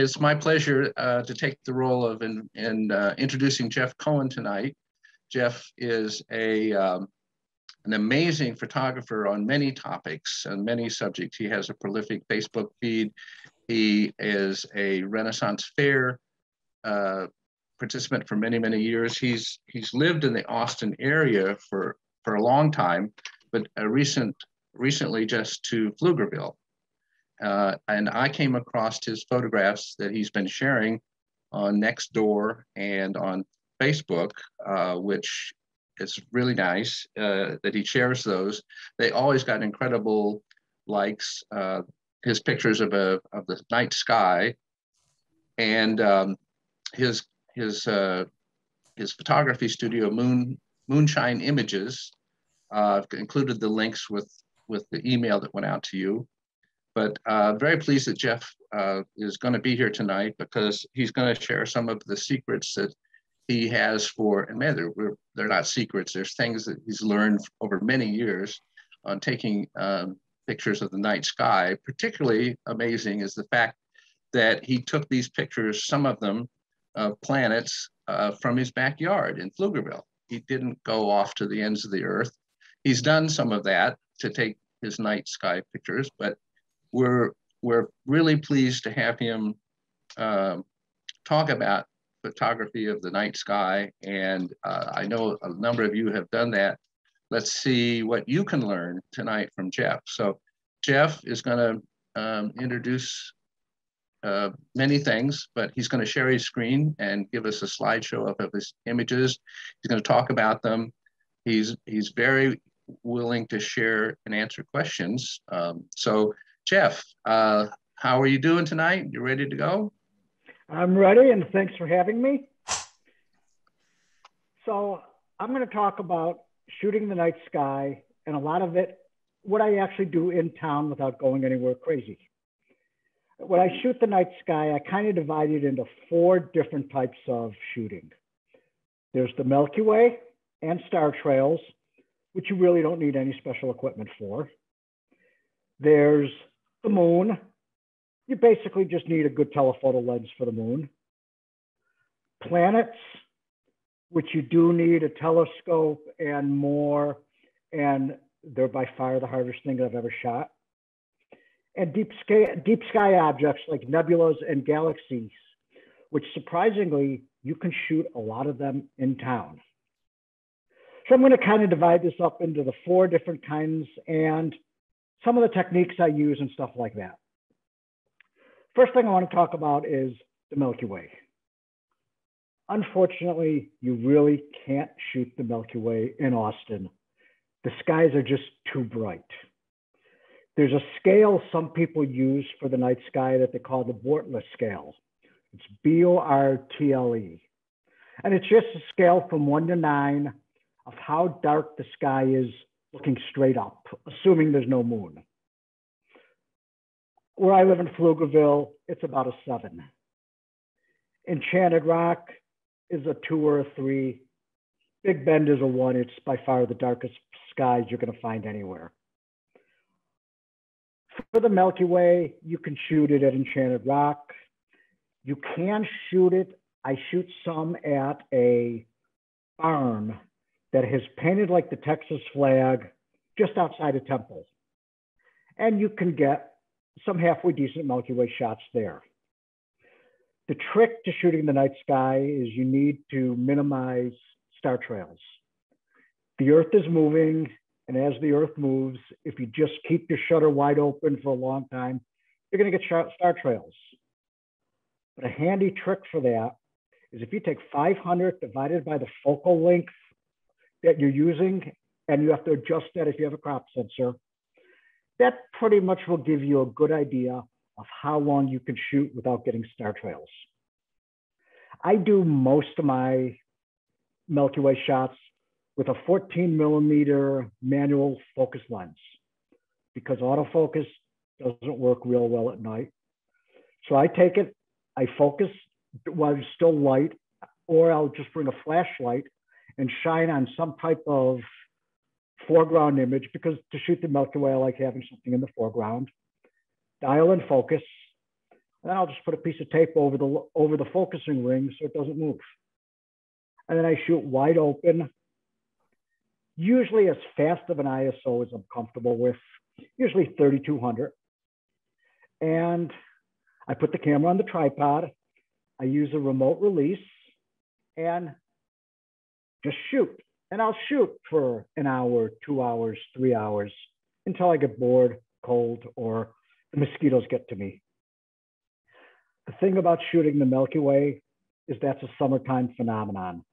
it's my pleasure to take the role of introducing Jeff Cohen tonight. Jeff is an amazing photographer on many topics and many subjects. He has a prolific Facebook feed. He is a Renaissance Fair participant for many, many years. He's lived in the Austin area for a long time, but recently just to Pflugerville. And I came across his photographs that he's been sharing on Nextdoor and on Facebook, which is really nice that he shares those. They always got incredible likes. His pictures of the night sky, and his photography studio, Moonshine Images, included the links with the email that went out to you. But very pleased that Jeff is going to be here tonight, because he's going to share some of the secrets that he has for, and man, they're not secrets, there's things that he's learned over many years on taking pictures of the night sky. Particularly amazing is the fact that he took these pictures, some of them of planets, from his backyard in Pflugerville. He didn't go off to the ends of the earth. He's done some of that to take his night sky pictures, but we're really pleased to have him talk about photography of the night sky. And I know a number of you have done that. Let's see what you can learn tonight from Jeff. So Jeff is going to introduce many things, but he's going to share his screen and give us a slideshow of his images. He's going to talk about them. He's very willing to share and answer questions. So Jeff, how are you doing tonight? You ready to go? I'm ready, and thanks for having me. So I'm going to talk about shooting the night sky, and a lot of it, what I actually do in town without going anywhere crazy. When I shoot the night sky, I kind of divide it into 4 different types of shooting. There's the Milky Way and star trails, which you really don't need any special equipment for. There's the moon. You basically just need a good telephoto lens for the moon. Planets, which you do need a telescope and more, and they're by far the hardest thing I've ever shot. And deep sky objects like nebulas and galaxies, which surprisingly, you can shoot a lot of them in town. So I'm going to kind of divide this up into the 4 different kinds and some of the techniques I use and stuff like that. First thing I want to talk about is the Milky Way. Unfortunately, you really can't shoot the Milky Way in Austin. The skies are just too bright. There's a scale some people use for the night sky that they call the Bortle scale. It's B-O-R-T-L-E. And it's just a scale from 1 to 9 of how dark the sky is looking straight up, assuming there's no moon. Where I live in Pflugerville, it's about a 7. Enchanted Rock is a 2 or a 3. Big Bend is a 1. It's by far the darkest skies you're going to find anywhere. For the Milky Way, you can shoot it at Enchanted Rock. You can shoot it. I shoot some at a barn that is painted like the Texas flag just outside of Temple. And you can get some halfway decent Milky Way shots there. The trick to shooting the night sky is you need to minimize star trails. The Earth is moving, and as the Earth moves, if you just keep your shutter wide open for a long time, you're going to get star trails. But a handy trick for that is if you take 500 divided by the focal length that you're using, and you have to adjust that if you have a crop sensor, that pretty much will give you a good idea of how long you can shoot without getting star trails. I do most of my Milky Way shots with a 14mm manual focus lens because autofocus doesn't work real well at night. So I take it, I focus while it's still light, or I'll just bring a flashlight and shine on some type of foreground image, because to shoot the Milky Way, I like having something in the foreground. Dial in focus. And then I'll just put a piece of tape over the focusing ring so it doesn't move. And then I shoot wide open, usually as fast of an ISO as I'm comfortable with, usually 3200. And I put the camera on the tripod. I use a remote release and just shoot. And I'll shoot for an hour, 2 hours, 3 hours until I get bored, cold, or the mosquitoes get to me. The thing about shooting the Milky Way is that's a summertime phenomenon.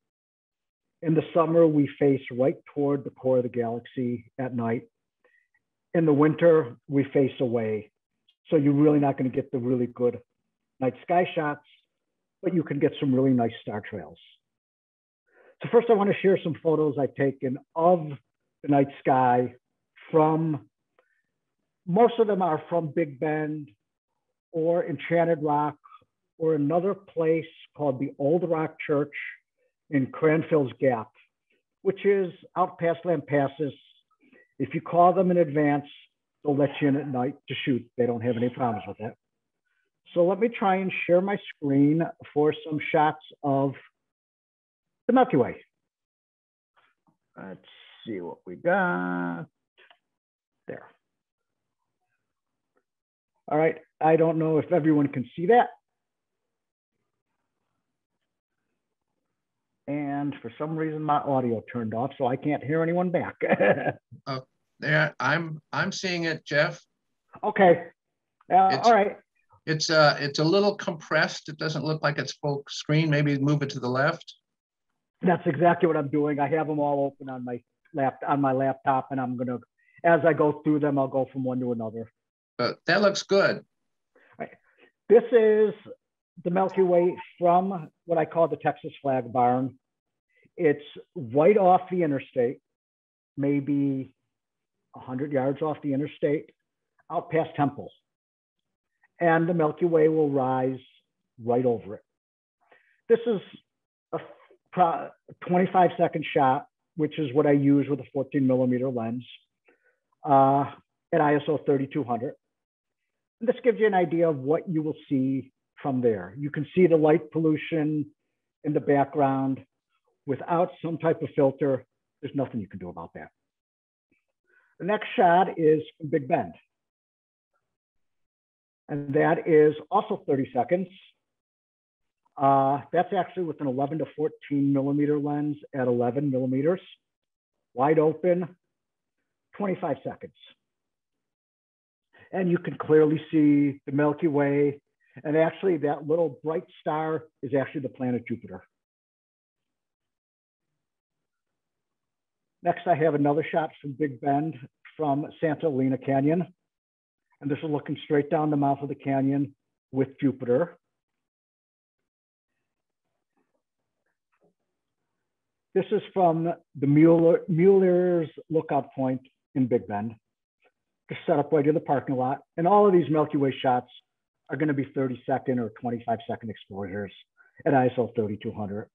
In the summer, we face right toward the core of the galaxy at night. In the winter, we face away. So you're really not going to get the really good night sky shots, but you can get some really nice star trails. So first I want to share some photos I've taken of the night sky from, most of them are from Big Bend or Enchanted Rock or another place called the Old Rock Church in Cranfield's Gap, which is out past Lampasas. If you call them in advance, they'll let you in at night to shoot. They don't have any problems with that. So let me try and share my screen for some shots of the Milky Way. Let's see what we got there. All right, I don't know if everyone can see that. And for some reason, my audio turned off, so I can't hear anyone back. Oh, there, I'm seeing it, Jeff. Okay, all right. It's a little compressed. It doesn't look like it's full screen. Maybe move it to the left. That's exactly what I'm doing. I have them all open on my laptop, and I'm gonna, as I go through them, I'll go from one to another. That looks good. Right. This is the Milky Way from what I call the Texas Flag Barn. It's right off the interstate, maybe 100 yards off the interstate, out past Temple. And the Milky Way will rise right over it. This is a 25-second shot, which is what I use with a 14mm lens at ISO 3200. And this gives you an idea of what you will see from there. You can see the light pollution in the background. Without some type of filter, there's nothing you can do about that. The next shot is from Big Bend. And that is also 30 seconds. That's actually with an 11 to 14mm lens at 11mm, wide open, 25 seconds. And you can clearly see the Milky Way. And actually that little bright star is actually the planet Jupiter. Next, I have another shot from Big Bend from Santa Elena Canyon. And this is looking straight down the mouth of the canyon with Jupiter. This is from the Mueller's Lookout Point in Big Bend, just set up right in the parking lot. And all of these Milky Way shots are going to be 30-second or 25-second exposures at ISO 3200.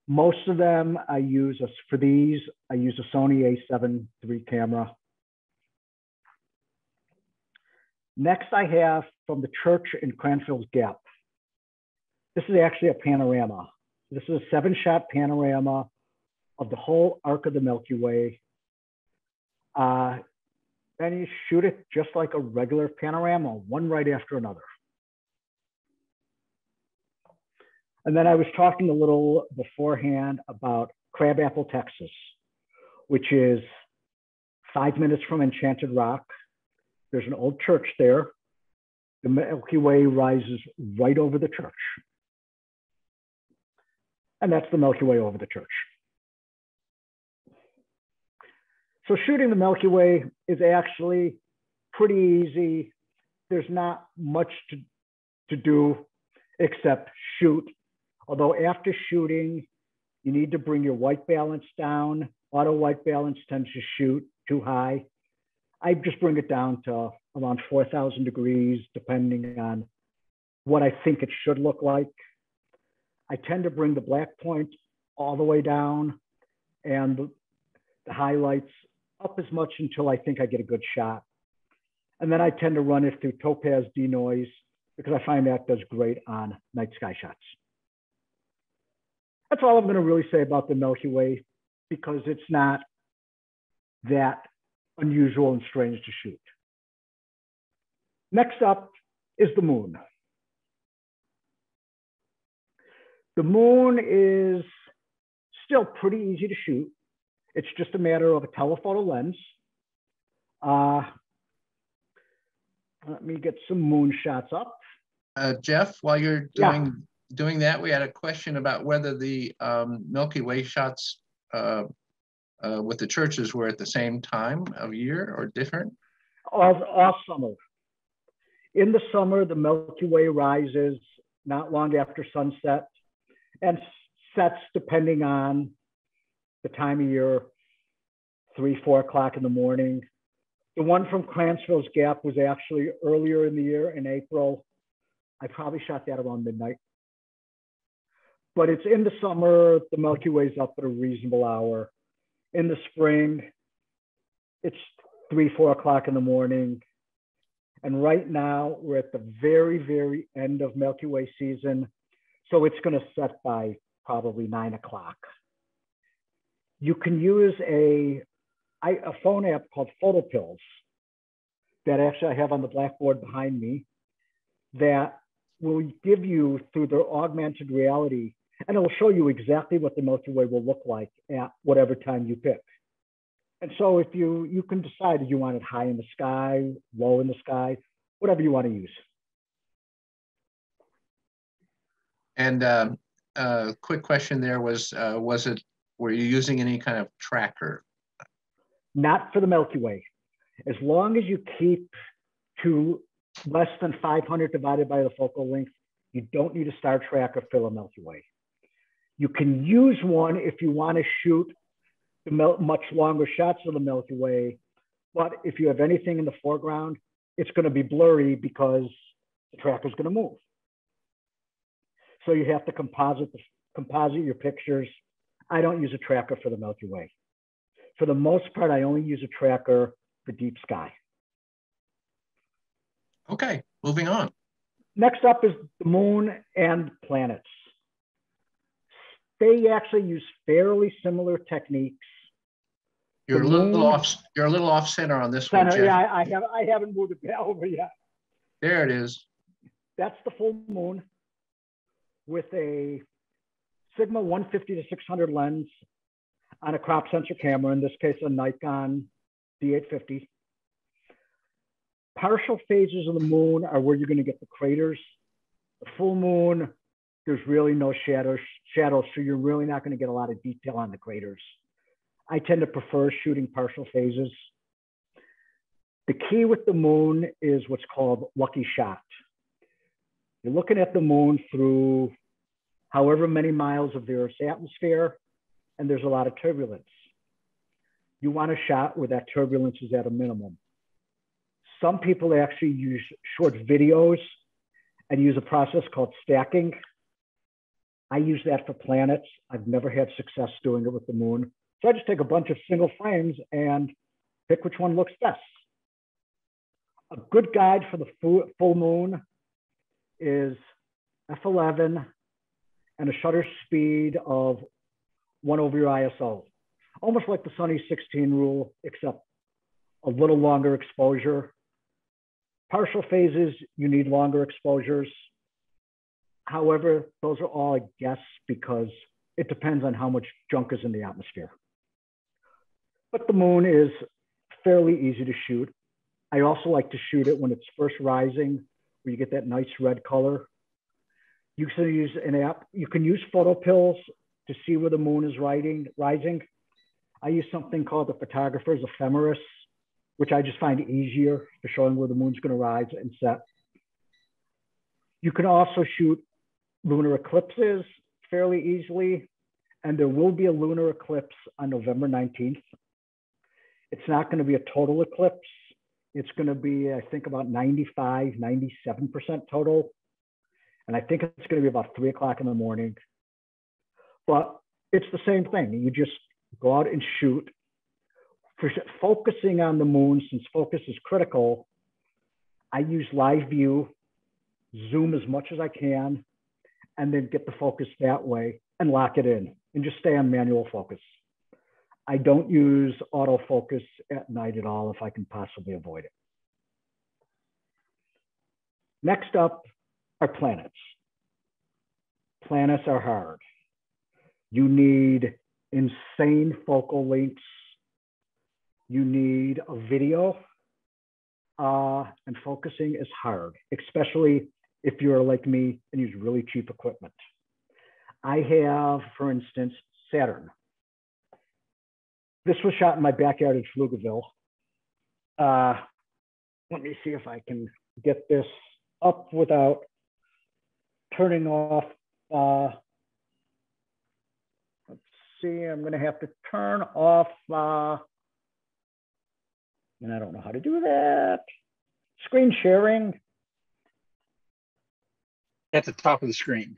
Most of them I use, for these, I use a Sony a7 III camera. Next, I have from the church in Cranfield's Gap. This is actually a panorama. This is a 7-shot panorama of the whole arc of the Milky Way. And you shoot it just like a regular panorama, one right after another. And then I was talking a little beforehand about Crabapple, Texas, which is 5 minutes from Enchanted Rock. There's an old church there. The Milky Way rises right over the church. And that's the Milky Way over the church. So shooting the Milky Way is actually pretty easy. There's not much to do except shoot. Although after shooting, you need to bring your white balance down. Auto white balance tends to shoot too high. I just bring it down to around 4,000 degrees, depending on what I think it should look like. I tend to bring the black point all the way down and the highlights up as much until I think I get a good shot. And then I tend to run it through topaz denoise because I find that does great on night sky shots. That's all I'm going to really say about the Milky Way, because it's not that unusual and strange to shoot. Next up is the moon. The moon is still pretty easy to shoot. It's just a matter of a telephoto lens. Let me get some moon shots up. Jeff, while you're doing that, we had a question about whether the Milky Way shots with the churches were at the same time of year or different? All summer. In the summer, the Milky Way rises not long after sunset and sets depending on the time of year, 3, 4 o'clock in the morning. The one from Cransville's Gap was actually earlier in the year, in April. I probably shot that around midnight. But it's in the summer, the Milky Way's up at a reasonable hour. In the spring, it's 3, 4 o'clock in the morning. And right now, we're at the very, very end of Milky Way season. So it's going to set by probably 9 o'clock. You can use a phone app called PhotoPills that actually I have on the blackboard behind me that will give you, through their augmented reality, and it will show you exactly what the Milky Way will look like at whatever time you pick. And so if you can decide if you want it high in the sky, low in the sky, whatever you want to use. And quick question there was were you using any kind of tracker? Not for the Milky Way. As long as you keep to less than 500 divided by the focal length, you don't need a star tracker for the Milky Way. You can use one if you want to shoot the much longer shots of the Milky Way, but if you have anything in the foreground, it's going to be blurry because the tracker is going to move. So you have to composite your pictures. I don't use a tracker for the Milky Way. For the most part, I only use a tracker for deep sky. Okay, moving on. Next up is the moon and planets. They actually use fairly similar techniques. You're a little off center on this one, Jeff. Yeah, I haven't moved it over yet. There it is. That's the full moon with a Sigma 150 to 600 lens on a crop sensor camera, in this case, a Nikon D850. Partial phases of the moon are where you're going to get the craters. The full moon, there's really no shadows, so you're really not going to get a lot of detail on the craters. I tend to prefer shooting partial phases. The key with the moon is what's called lucky shot. You're looking at the moon through however many miles of the Earth's atmosphere, and there's a lot of turbulence. You want a shot where that turbulence is at a minimum. Some people actually use short videos and use a process called stacking. I use that for planets. I've never had success doing it with the moon. So I just take a bunch of single frames and pick which one looks best. A good guide for the full moon is f11 and a shutter speed of 1 over your ISO. Almost like the Sunny 16 rule, except a little longer exposure. Partial phases, you need longer exposures. However, those are all a guess because it depends on how much junk is in the atmosphere. But the moon is fairly easy to shoot. I also like to shoot it when it's first rising, where you get that nice red color. You can use an app. You can use PhotoPills to see where the moon is rising. I use something called the photographer's ephemeris, which I just find easier for showing where the moon's going to rise and set. You can also shoot lunar eclipses fairly easily, and there will be a lunar eclipse on November 19th. It's not going to be a total eclipse. It's going to be, I think, about 95, 97% total. And I think it's going to be about 3 o'clock in the morning. But it's the same thing. You just go out and shoot. For focusing on the moon, since focus is critical, I use live view zoom as much as I can, and then get the focus that way and lock it in and just stay on manual focus. I don't use autofocus at night at all if I can possibly avoid it. Next up are planets. Planets are hard. You need insane focal lengths. You need a video, and focusing is hard, especially if you're like me and use really cheap equipment. I have, for instance, Saturn. This was shot in my backyard in Pflugerville. Let me see if I can get this up without turning off. Let's see, I'm gonna have to turn off, and I don't know how to do that. Screen sharing. At the top of the screen.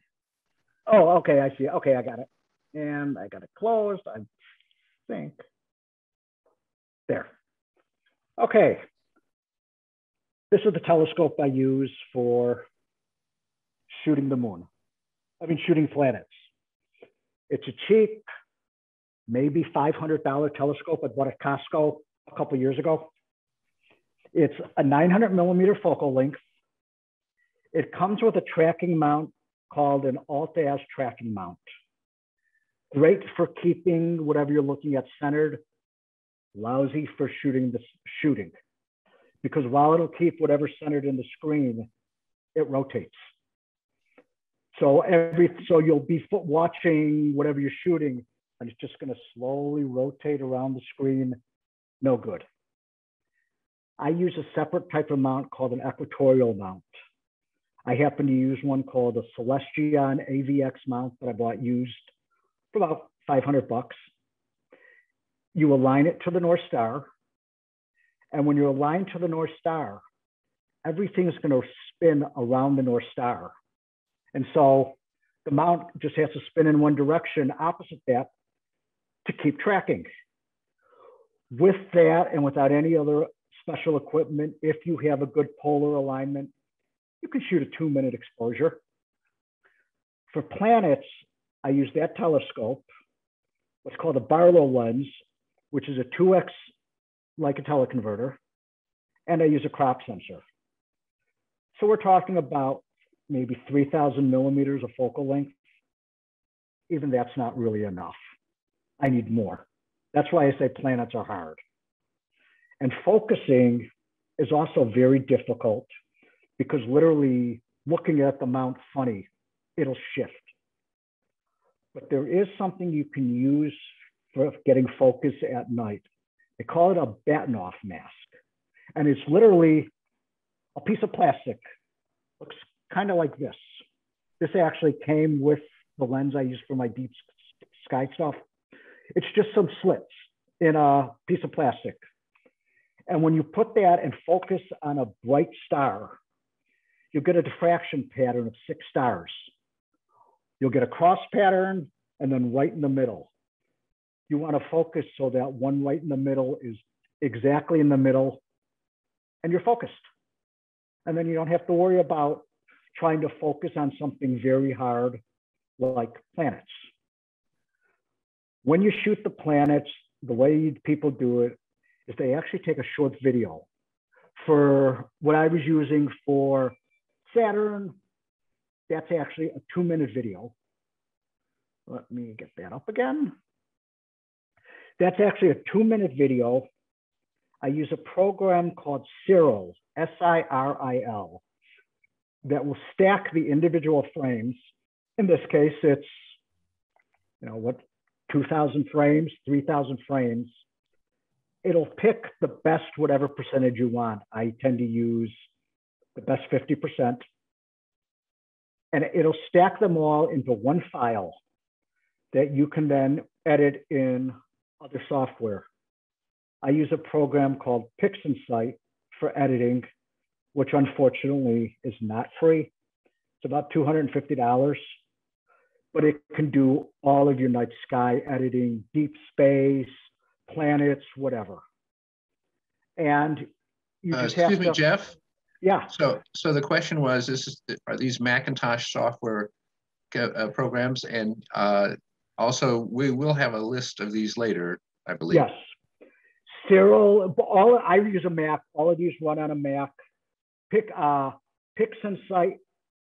Oh, okay, I see. Okay, I got it. And I got it closed, I think. There. Okay. This is the telescope I use for shooting the moon. Shooting planets. It's a cheap, maybe $500 telescope I bought at Costco a couple years ago. It's a 900 millimeter focal length. It comes with a tracking mount called an Alt-Az tracking mount. Great for keeping whatever you're looking at centered, lousy for shooting. Because while it'll keep whatever's centered in the screen, it rotates. So you'll be watching whatever you're shooting, and it's just going to slowly rotate around the screen. No good. I use a separate type of mount called an equatorial mount. I happen to use one called a Celestion AVX mount that I bought used for about 500 bucks. You align it to the North Star. And when you're aligned to the North Star, everything's going to spin around the North Star. And so the mount just has to spin in one direction opposite that to keep tracking. With that and without any other special equipment, if you have a good polar alignment, you can shoot a 2-minute exposure. For planets, I use that telescope, what's called a Barlow lens, which is a 2x like a teleconverter, and I use a crop sensor. So we're talking about maybe 3,000 millimeters of focal length. Even that's not really enough. I need more. That's why I say planets are hard. And focusing is also very difficult because literally looking at the mount funny, it'll shift. But there is something you can use for getting focus at night. They call it a Batinoff mask. And it's literally a piece of plastic. Looks kind of like this. This actually came with the lens I use for my deep sky stuff. It's just some slits in a piece of plastic. And when you put that and focus on a bright star, you'll get a diffraction pattern of 6 stars. You'll get a cross pattern and then right in the middle. You want to focus so that one right in the middle is exactly in the middle and you're focused. And then you don't have to worry about trying to focus on something very hard like planets. When you shoot the planets, the way people do it is they actually take a short video. For what I was using for Saturn, that's actually a 2-minute video. Let me get that up again. That's actually a 2-minute video. I use a program called Cyril, S-I-R-I-L, that will stack the individual frames. In this case, it's, 2,000 frames, 3,000 frames. It'll pick the best whatever percentage you want. I tend to use the best 50%. And it'll stack them all into one file that you can then edit in other software. I use a program called PixInsight for editing, which unfortunately is not free. It's about $250, but it can do all of your night sky editing, deep space, planets, whatever. And you just excuse me, Jeff. Yeah. So the question was, are these Macintosh software programs? And also, we will have a list of these later, I believe. Yes. I use a Mac. All of these run on a Mac. PixInsight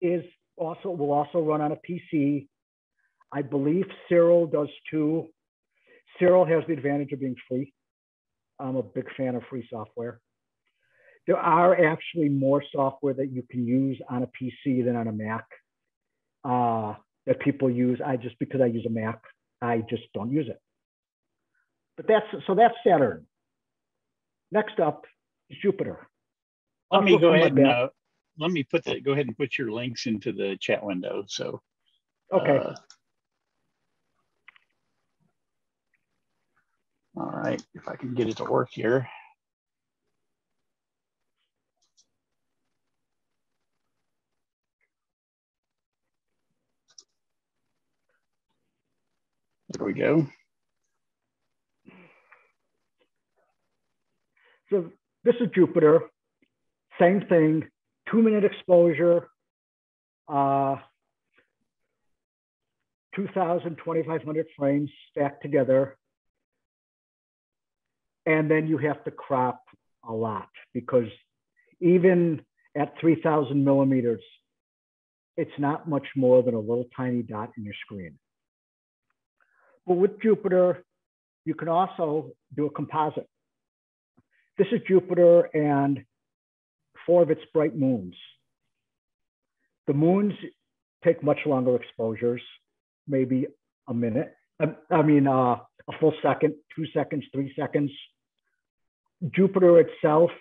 will also run on a PC. I believe Cyril does too. Cyril has the advantage of being free. I'm a big fan of free software. There are actually more software that you can use on a PC than on a Mac that people use. Because I use a Mac, I just don't use it. But that's Saturn. Next up is Jupiter. Let me go ahead and go ahead and put your links into the chat window. So okay. All right, if I can get it to work here. There we go. So this is Jupiter. Same thing, 2-minute exposure, 2,000, 2,500 frames stacked together. And then you have to crop a lot because even at 3,000 millimeters, it's not much more than a little tiny dot in your screen. But with Jupiter, you can also do a composite. This is Jupiter and 4 of its bright moons. The moons take much longer exposures, maybe a minute. A full second, 2 seconds, 3 seconds. Jupiter itself,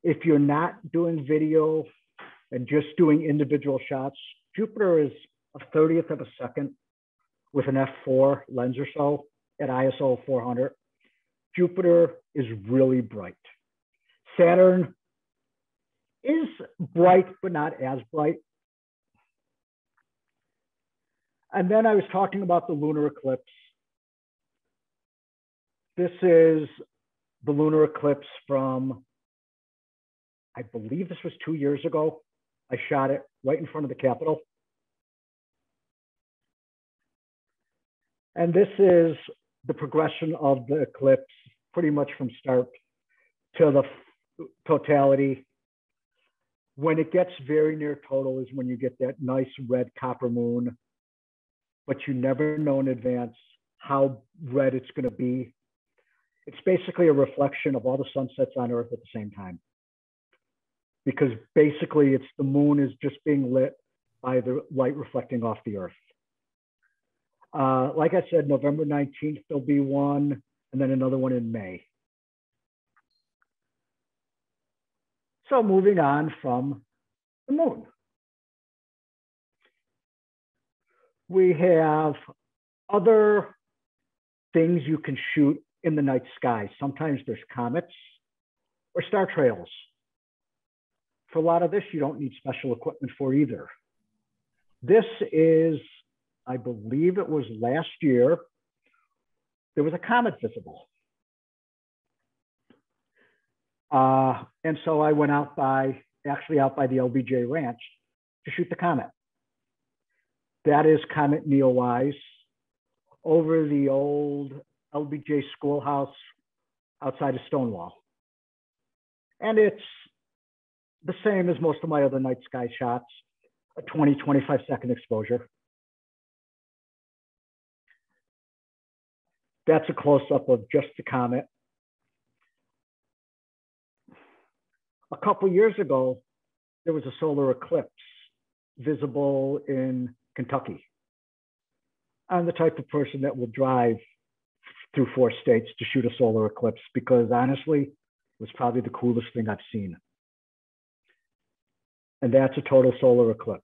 if you're not doing video and just doing individual shots, Jupiter is a 30th of a second with an f4 lens or so at ISO 400. Jupiter is really bright. Saturn is bright, but not as bright. And then I was talking about the lunar eclipse. This is the lunar eclipse from, I believe this was 2 years ago. I shot it right in front of the Capitol. And this is the progression of the eclipse, pretty much from start to the totality. When it gets very near total is when you get that nice red copper moon, but you never know in advance how red it's going to be. It's basically a reflection of all the sunsets on Earth at the same time. Because basically the moon is just being lit by the light reflecting off the Earth. Like I said, November 19th, there'll be one, and then another one in May. So moving on from the moon. We have other things you can shoot in the night sky. Sometimes there's comets or star trails. For a lot of this, you don't need special equipment for either. This is, I believe it was last year, there was a comet visible. And so I went out by the LBJ Ranch to shoot the comet. That is Comet Neowise over the old LBJ schoolhouse outside of Stonewall. And it's the same as most of my other night sky shots, a 20, 25 second exposure. That's a close-up of just the comet. A couple years ago, there was a solar eclipse visible in Kentucky. I'm the type of person that will drive through 4 states to shoot a solar eclipse because honestly, it was probably the coolest thing I've seen. And that's a total solar eclipse.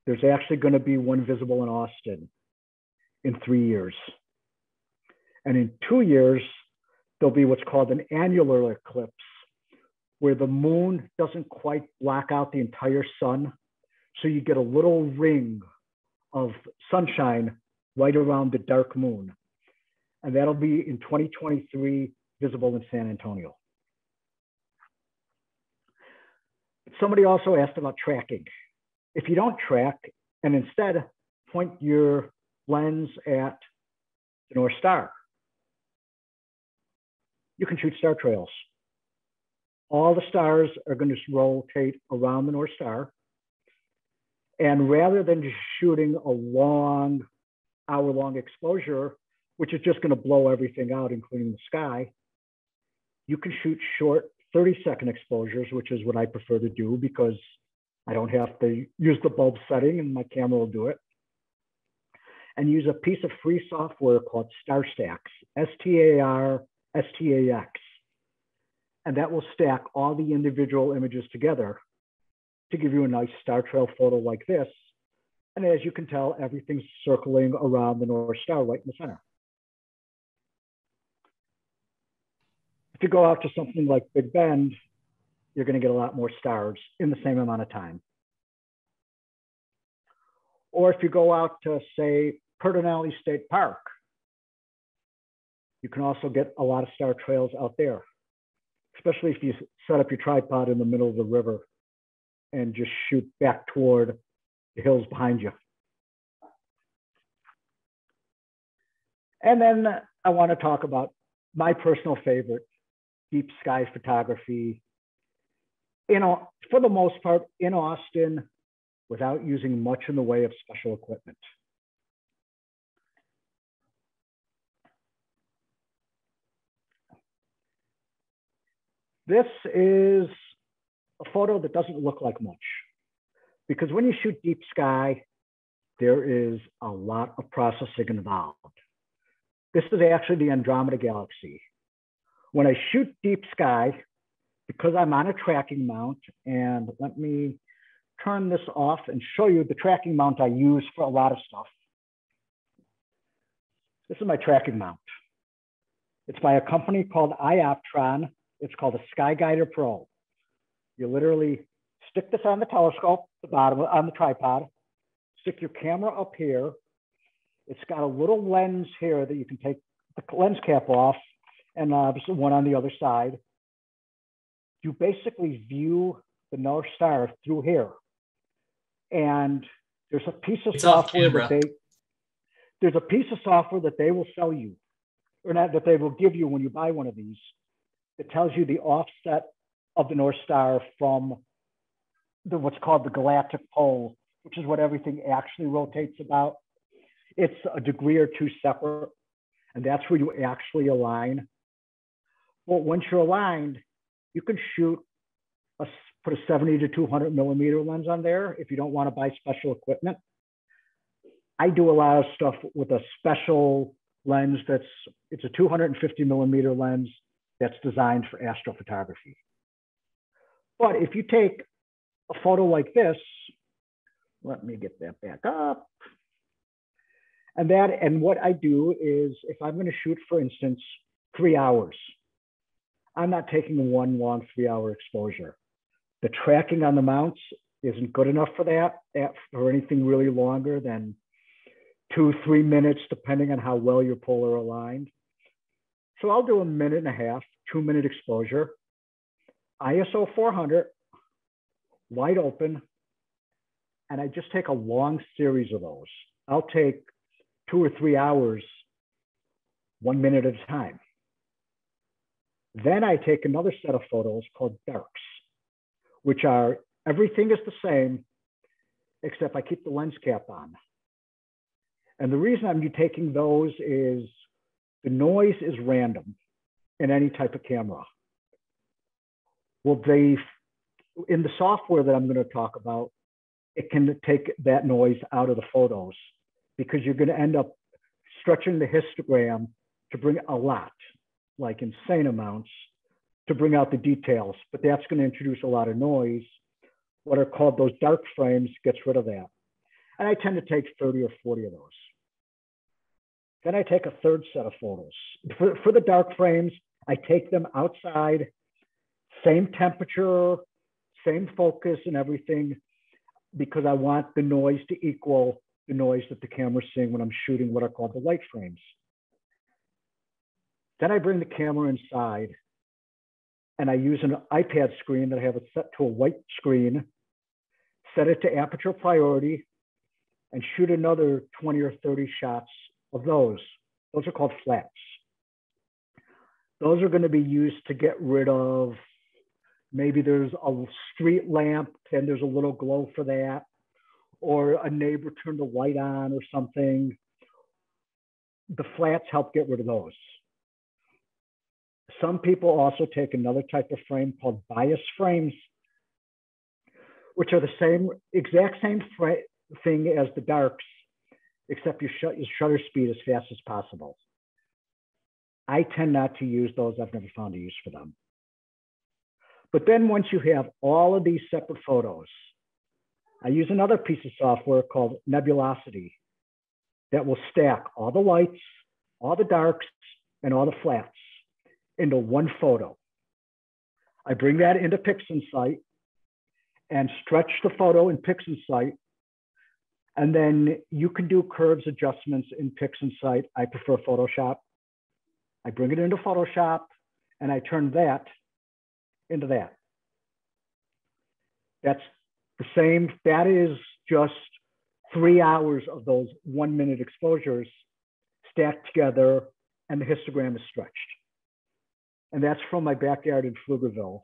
There's actually going to be one visible in Austin in 3 years. And in 2 years, there'll be what's called an annular eclipse, where the moon doesn't quite black out the entire sun. So you get a little ring of sunshine right around the dark moon. And that'll be in 2023, visible in San Antonio. Somebody also asked about tracking. If you don't track and instead point your lens at the North Star, you can shoot star trails. All the stars are going to rotate around the North Star. And rather than just shooting a long, hour-long exposure, which is just going to blow everything out, including the sky, you can shoot short 30-second exposures, which is what I prefer to do because I don't have to use the bulb setting and my camera will do it. And use a piece of free software called StarStax, STAR-STAX. And that will stack all the individual images together to give you a nice star trail photo like this. And as you can tell, everything's circling around the North Star right in the center. If you go out to something like Big Bend, you're going to get a lot more stars in the same amount of time. Or if you go out to, say, Pedernales State Park, you can also get a lot of star trails out there, especially if you set up your tripod in the middle of the river and just shoot back toward the hills behind you. And then I want to talk about my personal favorite, deep sky photography. You know, for the most part, in Austin, without using much in the way of special equipment. This is a photo that doesn't look like much because when you shoot deep sky, there is a lot of processing involved. This is actually the Andromeda Galaxy. When I shoot deep sky, because I'm on a tracking mount, and let me turn this off and show you the tracking mount I use for a lot of stuff. This is my tracking mount. It's by a company called iOptron. It's called a Sky Guider Pro. You literally stick this on the telescope, the bottom on the tripod, stick your camera up here. It's got a little lens here that you can take the lens cap off, and obviously one on the other side. You basically view the North Star through here. And there's a piece of software that they will sell you, or not, that they will give you when you buy one of these. It tells you the offset of the North Star from what's called the galactic pole, which is what everything actually rotates about. It's a degree or two separate, and that's where you actually align. Well, once you're aligned, you can put a 70 to 200 millimeter lens on there if you don't want to buy special equipment. I do a lot of stuff with a special lens it's a 250 millimeter lens that's designed for astrophotography. But if you take a photo like this, let me get that back up. And what I do is, if I'm going to shoot, for instance, 3 hours, I'm not taking one long 3-hour exposure. The tracking on the mounts isn't good enough for that, for anything really longer than 2-3 minutes, depending on how well your polar aligned. So I'll do a 1.5 minute, 2-minute exposure, ISO 400, wide open, and I just take a long series of those. I'll take 2 or 3 hours, 1 minute at a time. Then I take another set of photos called darks, which are, everything is the same, except I keep the lens cap on. And the reason I'm taking those is the noise is random in any type of camera. Well, in the software that I'm going to talk about, it can take that noise out of the photos because you're going to end up stretching the histogram to bring a lot, like insane amounts, to bring out the details, but that's going to introduce a lot of noise. What are called those dark frames gets rid of that. And I tend to take 30 or 40 of those. Then I take a third set of photos. For the dark frames, I take them outside, same temperature, same focus and everything, because I want the noise to equal the noise that the camera's seeing when I'm shooting what are called the light frames. Then I bring the camera inside and I use an iPad screen that I have it set to a white screen, set it to aperture priority, and shoot another 20 or 30 shots of those. Those are called flats. Those are going to be used to get rid of, maybe there's a street lamp and there's a little glow for that, or a neighbor turned the light on or something. The flats help get rid of those. Some people also take another type of frame called bias frames, which are the exact same thing as the darks, except you shut your shutter speed as fast as possible. I tend not to use those. I've never found a use for them. But then once you have all of these separate photos, I use another piece of software called Nebulosity that will stack all the lights, all the darks, and all the flats into one photo. I bring that into PixInsight and stretch the photo in PixInsight. And then you can do curves adjustments in PixInsight. I prefer Photoshop. I bring it into Photoshop and I turn that into that. That's the same. That is just 3 hours of those 1 minute exposures stacked together, and the histogram is stretched. And that's from my backyard in Pflugerville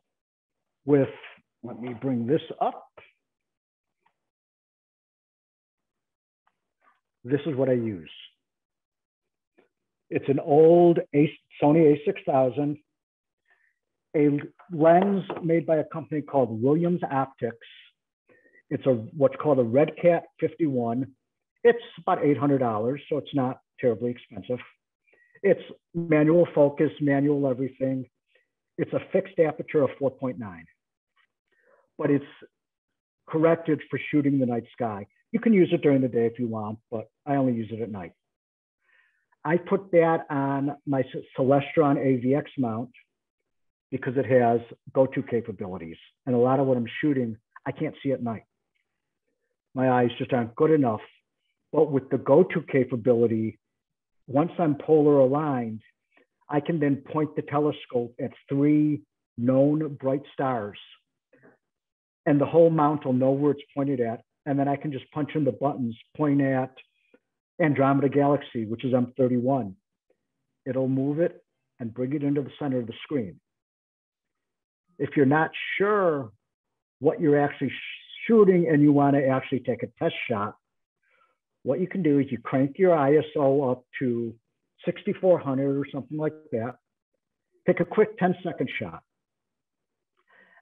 with, let me bring this up. This is what I use. It's an old Sony a6000, a lens made by a company called Williams Optics. It's what's called a Redcat 51. It's about $800, so it's not terribly expensive. It's manual focus, manual everything. It's a fixed aperture of 4.9, but it's corrected for shooting the night sky. You can use it during the day if you want, but I only use it at night. I put that on my Celestron AVX mount because it has go-to capabilities. And a lot of what I'm shooting, I can't see at night. My eyes just aren't good enough. But with the go-to capability, once I'm polar aligned, I can then point the telescope at 3 known bright stars. And the whole mount will know where it's pointed at. And then I can just punch in the buttons, point at Andromeda Galaxy, which is M31. It'll move it and bring it into the center of the screen. If you're not sure what you're actually shooting and you want to actually take a test shot, what you can do is you crank your ISO up to 6400 or something like that. Take a quick 10-second shot.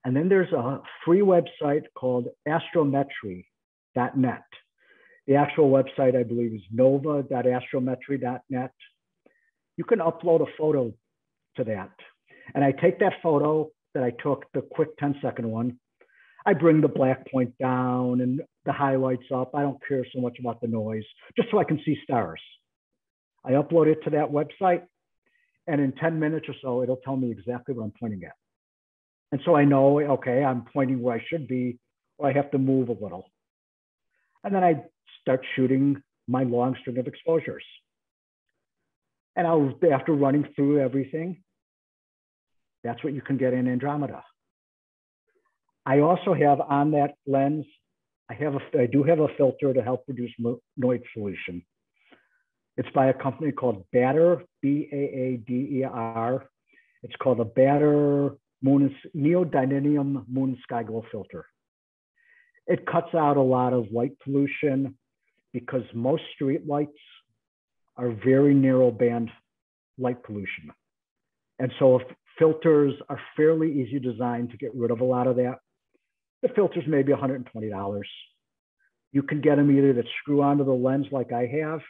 And then there's a free website called astrometry.net. The actual website, I believe, is nova.astrometry.net. You can upload a photo to that. And I take that photo that I took, the quick 10-second one. I bring the black point down and the highlights up. I don't care so much about the noise, just so I can see stars. I upload it to that website, and in 10 minutes or so, it'll tell me exactly what I'm pointing at. And so I know, okay, I'm pointing where I should be, or I have to move a little. And then I start shooting my long string of exposures. And after running through everything, that's what you can get in Andromeda. I also have on that lens, I do have a filter to help reduce noise pollution. It's by a company called Baader, B-A-A-D-E-R. It's called a Baader Neodymium Moon Sky Glow Filter. It cuts out a lot of light pollution because most street lights are very narrow band light pollution. And so if filters are fairly easy designed to get rid of a lot of that. The filters may be $120. You can get them either that screw onto the lens like I have,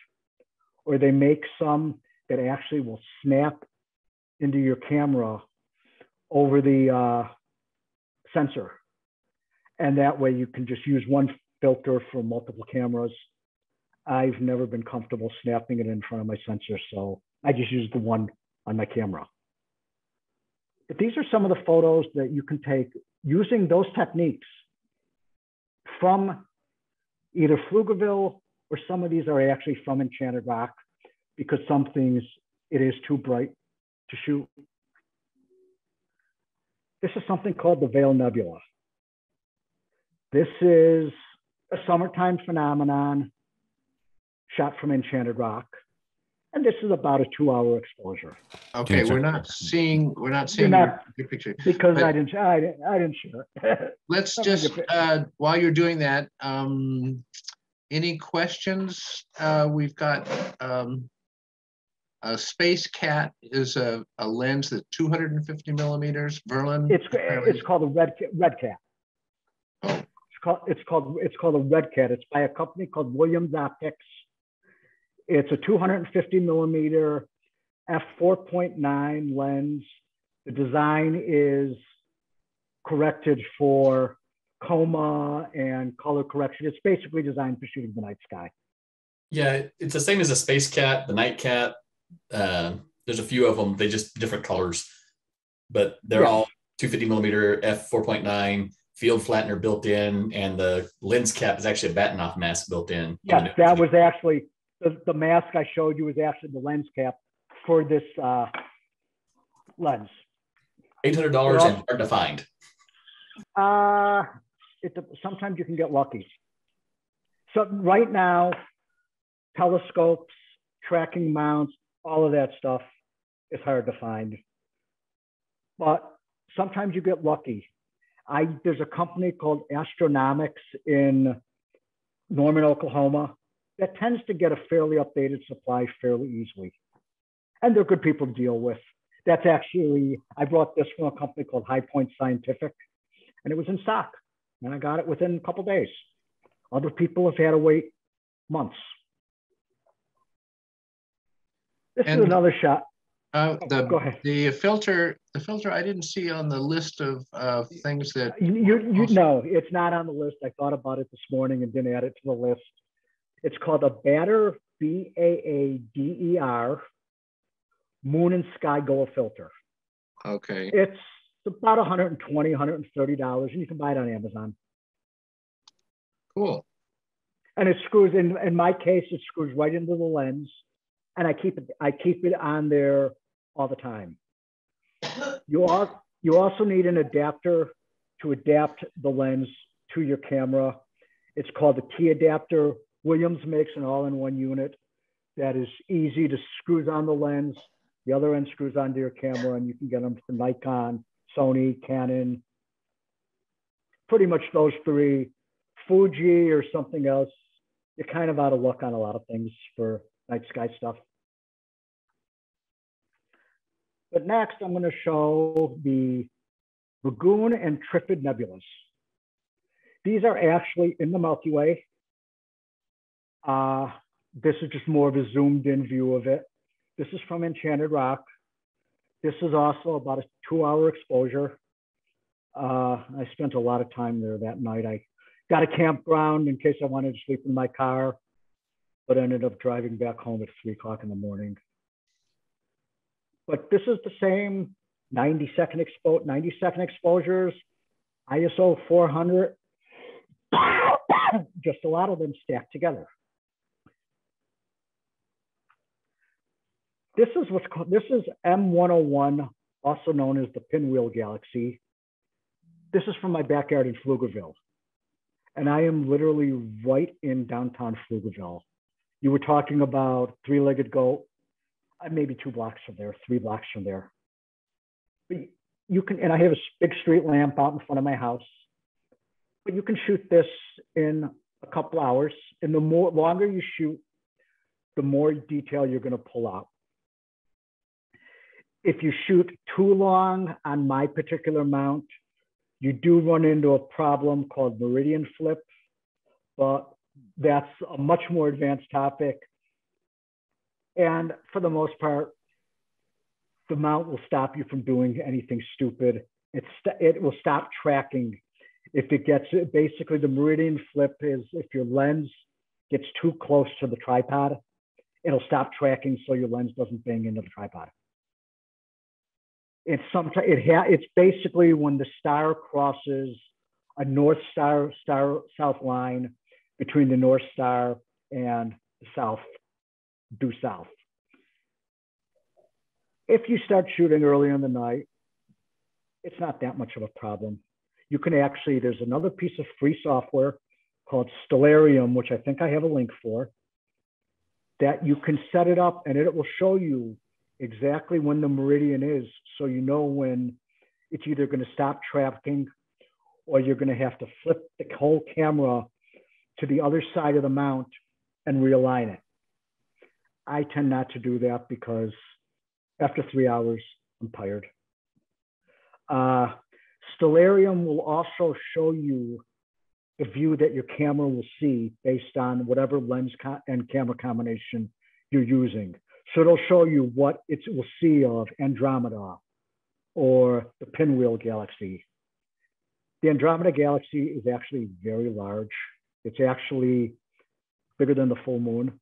or they make some that actually will snap into your camera over the sensor. And that way you can just use one filter for multiple cameras. I've never been comfortable snapping it in front of my sensor, so I just use the one on my camera. But these are some of the photos that you can take using those techniques from either Pflugerville, or some of these are actually from Enchanted Rock, because some things, it is too bright to shoot. This is something called the Veil Nebula. This is a summertime phenomenon shot from Enchanted Rock. And this is about a 2-hour exposure. Okay, we're not seeing your picture. Because I didn't share it. Let's just, while you're doing that, any questions? We've got a Space Cat is a lens that's 250 millimeters. Verlin. It's called a Redcat. Oh. It's called a Redcat. It's by a company called Williams Optics. It's a 250 millimeter f4.9 lens. The design is corrected for coma and color correction. It's basically designed for shooting the night sky. Yeah, it's the same as a Space Cat, the Night Cat. There's a few of them. They just different colors, but they're all 250 millimeter f4.9 field flattener built in, and the lens cap is actually a Batinoff mask built in. Yeah, that was actually the mask I showed you was actually the lens cap for this lens. $800 and hard to find. Sometimes you can get lucky. So right now, telescopes, tracking mounts, all of that stuff is hard to find. But sometimes you get lucky. There's a company called Astronomics in Norman, Oklahoma, that tends to get a fairly updated supply fairly easily. And they're good people to deal with. That's actually, I brought this from a company called High Point Scientific, and it was in stock. And I got it within a couple of days. Other people have had to wait months. This is another shot. Go ahead. The filter I didn't see on the list of things that you know, it's not on the list. I thought about it this morning and didn't add it to the list. It's called a Baader, B-A-A-D-E-R, Moon and Sky Goa filter. Okay. It's about $120, $130, and you can buy it on Amazon. Cool. And it screws in my case, it screws right into the lens, and I keep it on there all the time. You also need an adapter to adapt the lens to your camera. It's called the T adapter. Williams makes an all-in-one unit that is easy to screws on the lens. The other end screws onto your camera, and you can get them from Nikon, Sony, Canon, pretty much those three. Fuji or something else, you're kind of out of luck on a lot of things for night sky stuff. But next, I'm going to show the Lagoon and Trifid nebulas. These are actually in the Milky Way. This is just more of a zoomed in view of it. This is from Enchanted Rock. This is also about a 2-hour exposure. I spent a lot of time there that night. I got a campground in case I wanted to sleep in my car, but ended up driving back home at 3 o'clock in the morning. But this is the same 90-second exposures, ISO 400, just a lot of them stacked together. This is M101, also known as the Pinwheel Galaxy. This is from my backyard in Pflugerville. And I am literally right in downtown Pflugerville. You were talking about three-legged goat. I'm maybe 2 blocks from there, 3 blocks from there. But you can, and I have a big street lamp out in front of my house. But you can shoot this in a couple hours. And the longer you shoot, the more detail you're going to pull out. If you shoot too long on my particular mount, you do run into a problem called meridian flip, but that's a much more advanced topic. And for the most part, the mount will stop you from doing anything stupid. It will stop tracking. If it gets, basically the meridian flip is if your lens gets too close to the tripod, it'll stop tracking so your lens doesn't bang into the tripod. It's basically when the star crosses a north star south line between the North Star and the south, due south. If you start shooting early in the night, it's not that much of a problem. You can actually, there's another piece of free software called Stellarium, which I think I have a link for, that you can set it up and it will show you exactly when the meridian is. So you know when it's either going to stop tracking or you're going to have to flip the whole camera to the other side of the mount and realign it. I tend not to do that because after 3 hours, I'm tired. Stellarium will also show you the view that your camera will see based on whatever lens and camera combination you're using. So it'll show you what it will see of Andromeda or the Pinwheel Galaxy. The Andromeda Galaxy is actually very large. It's actually bigger than the full moon.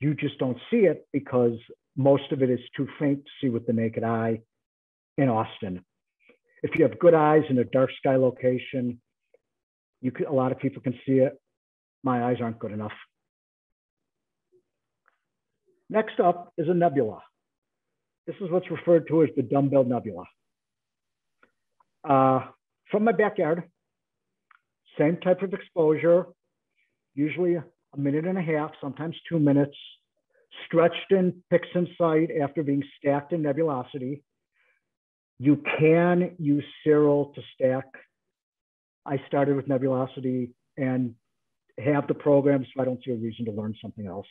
You just don't see it because most of it is too faint to see with the naked eye in Austin. If you have good eyes in a dark sky location, a lot of people can see it. My eyes aren't good enough. Next up is a nebula. This is what's referred to as the Dumbbell Nebula. From my backyard, same type of exposure, usually a minute and a half, sometimes 2 minutes, stretched in pixel sight after being stacked in nebulosity. You can use Cyril to stack. I started with nebulosity and have the program, so I don't see a reason to learn something else.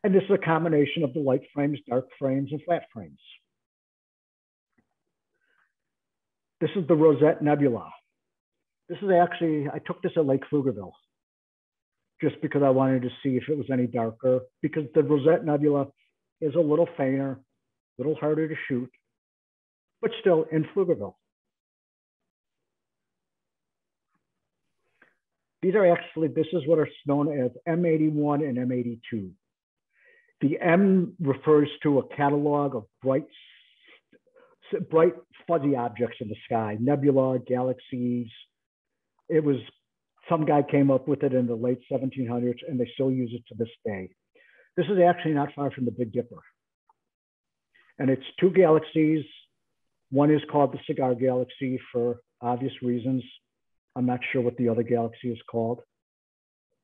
And this is a combination of the light frames, dark frames, and flat frames. This is the Rosette Nebula. This is actually, I took this at Lake Pflugerville just because I wanted to see if it was any darker, because the Rosette Nebula is a little fainter, a little harder to shoot, but still in Pflugerville. These are actually, this is what are known as M81 and M82. The M refers to a catalog of bright fuzzy objects in the sky, nebula, galaxies. It was, some guy came up with it in the late 1700s and they still use it to this day. This is actually not far from the Big Dipper. And it's 2 galaxies. One is called the Cigar Galaxy for obvious reasons. I'm not sure what the other galaxy is called,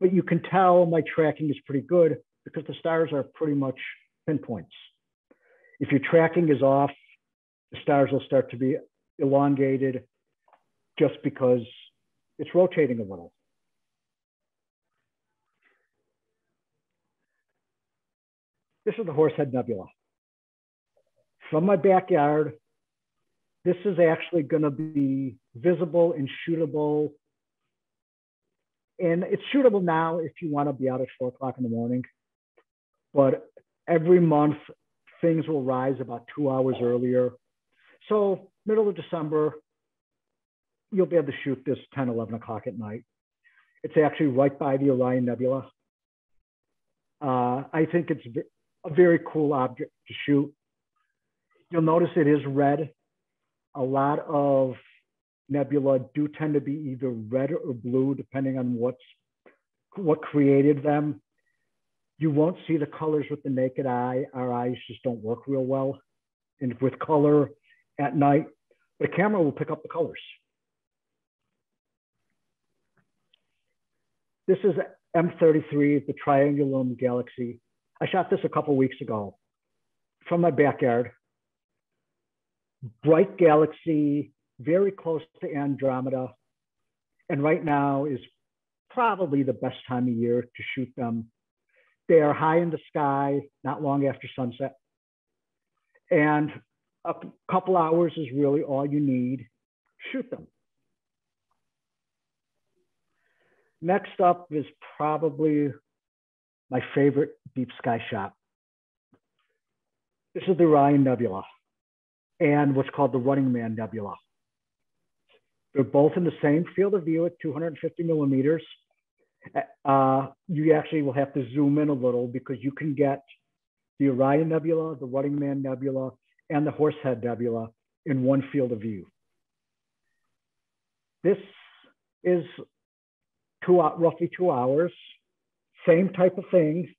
but you can tell my tracking is pretty good because the stars are pretty much pinpoints. If your tracking is off, the stars will start to be elongated just because it's rotating a little. This is the Horsehead Nebula. From my backyard, this is actually going to be visible and shootable. And it's shootable now if you want to be out at 4 o'clock in the morning. But every month, things will rise about 2 hours earlier. So middle of December, you'll be able to shoot this 10, 11 o'clock at night. It's actually right by the Orion Nebula. I think it's a very cool object to shoot. You'll notice it is red. A lot of nebula do tend to be either red or blue, depending on what created them. You won't see the colors with the naked eye. Our eyes just don't work real well and with color at night. The camera will pick up the colors. This is M33, the Triangulum Galaxy. I shot this a couple weeks ago from my backyard. Bright galaxy, very close to Andromeda. And right now is probably the best time of year to shoot them. They are high in the sky, not long after sunset. And a couple hours is really all you need. Shoot them. Next up is probably my favorite deep sky shot. This is the Orion Nebula and what's called the Running Man Nebula. They're both in the same field of view at 250 millimeters. You actually will have to zoom in a little because you can get the Orion Nebula, the Running Man Nebula, and the Horsehead Nebula in one field of view. This is roughly 2 hours, same type of thing,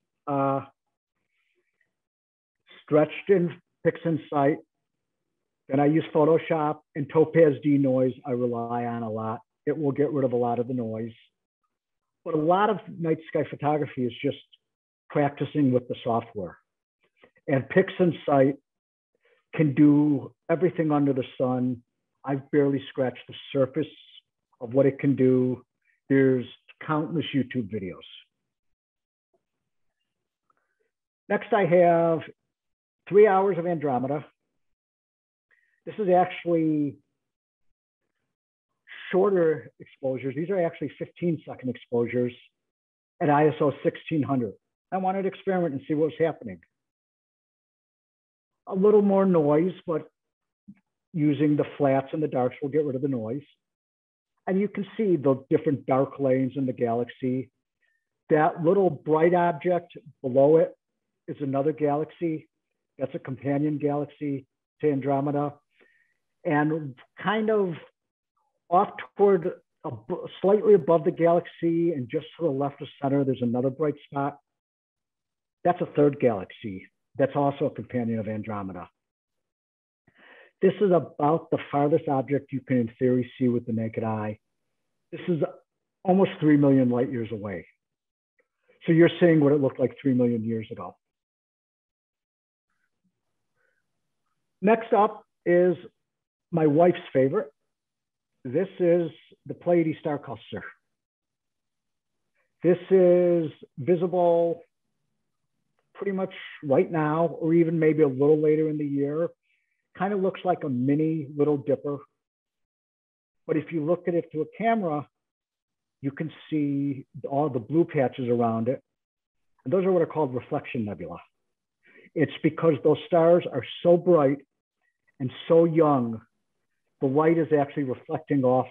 stretched in pixel sight. Then I use Photoshop and Topaz denoise I rely on a lot. It will get rid of a lot of the noise. But a lot of night sky photography is just practicing with the software. And PixInsight can do everything under the sun. I've barely scratched the surface of what it can do. There's countless YouTube videos. Next, I have 3 hours of Andromeda. This is actually shorter exposures. These are actually 15-second exposures at ISO 1600. I wanted to experiment and see what was happening. A little more noise, but using the flats and the darks will get rid of the noise. And you can see the different dark lanes in the galaxy. That little bright object below it is another galaxy. That's a companion galaxy to Andromeda. And kind of off toward slightly above the galaxy and just to the left of center, there's another bright spot. That's a third galaxy. That's also a companion of Andromeda. This is about the farthest object you can in theory see with the naked eye. This is almost 3 million light years away. So you're seeing what it looked like 3 million years ago. Next up is my wife's favorite. This is the Pleiades star cluster. This is visible pretty much right now, or even maybe a little later in the year. Kind of looks like a mini Little Dipper. But if you look at it through a camera, you can see all the blue patches around it. And those are what are called reflection nebula. It's because those stars are so bright and so young, the light is actually reflecting off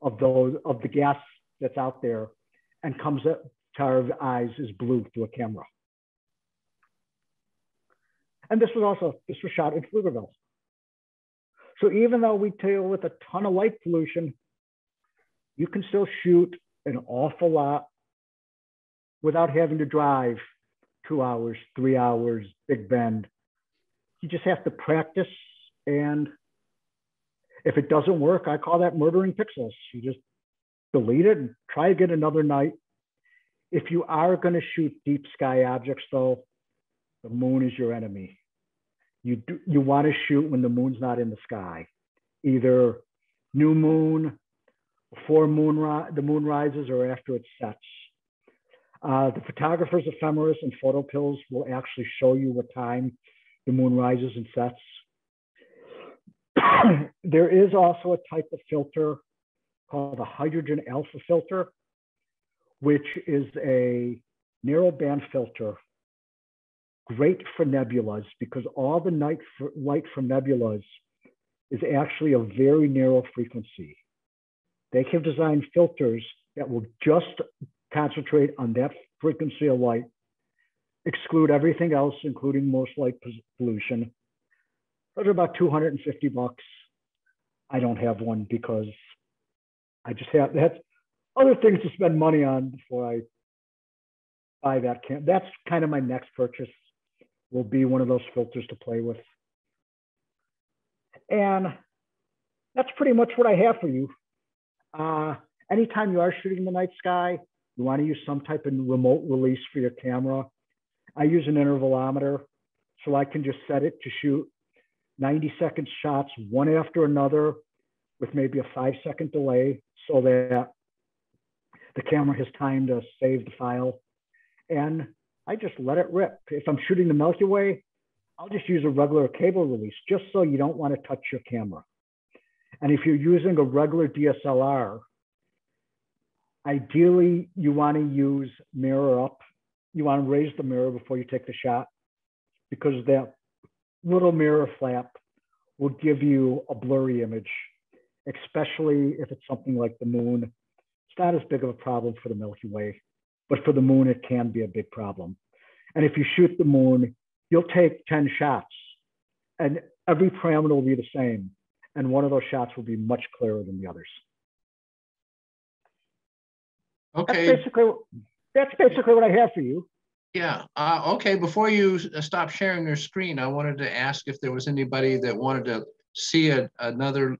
of the gas that's out there and comes up to our eyes as blue through a camera. And this was shot in Pflugerville. So even though we deal with a ton of light pollution, you can still shoot an awful lot without having to drive 2 hours, 3 hours, Big Bend. You just have to practice. And if it doesn't work, I call that murdering pixels. You just delete it and try again another night. If you are going to shoot deep sky objects, though, the moon is your enemy. You want to shoot when the moon's not in the sky, either new moon, before the moon rises, or after it sets. The photographer's ephemeris and photo pills will actually show you what time the moon rises and sets. There is also a type of filter called a hydrogen alpha filter, which is a narrow band filter, great for nebulas because all the light from nebulas is actually a very narrow frequency. They have designed filters that will just concentrate on that frequency of light, exclude everything else, including most light pollution. Those are about $250. I don't have one because I just have other things to spend money on before I buy that. That's kind of my next purchase, will be one of those filters to play with. And that's pretty much what I have for you. Anytime you are shooting the night sky, you want to use some type of remote release for your camera. I use an intervalometer, so I can just set it to shoot 90-second shots, one after another, with maybe a 5-second delay, so that the camera has time to save the file. And I just let it rip. If I'm shooting the Milky Way, I'll just use a regular cable release, just so you don't want to touch your camera. And if you're using a regular DSLR, ideally you want to use mirror up. You want to raise the mirror before you take the shot, because that little mirror flap will give you a blurry image, especially if it's something like the moon. It's not as big of a problem for the Milky Way, but for the moon, it can be a big problem. And if you shoot the moon, you'll take 10 shots and every parameter will be the same. And one of those shots will be much clearer than the others. Okay. That's basically what I have for you. Yeah. Okay. Before you stop sharing your screen, I wanted to ask if there was anybody that wanted to see another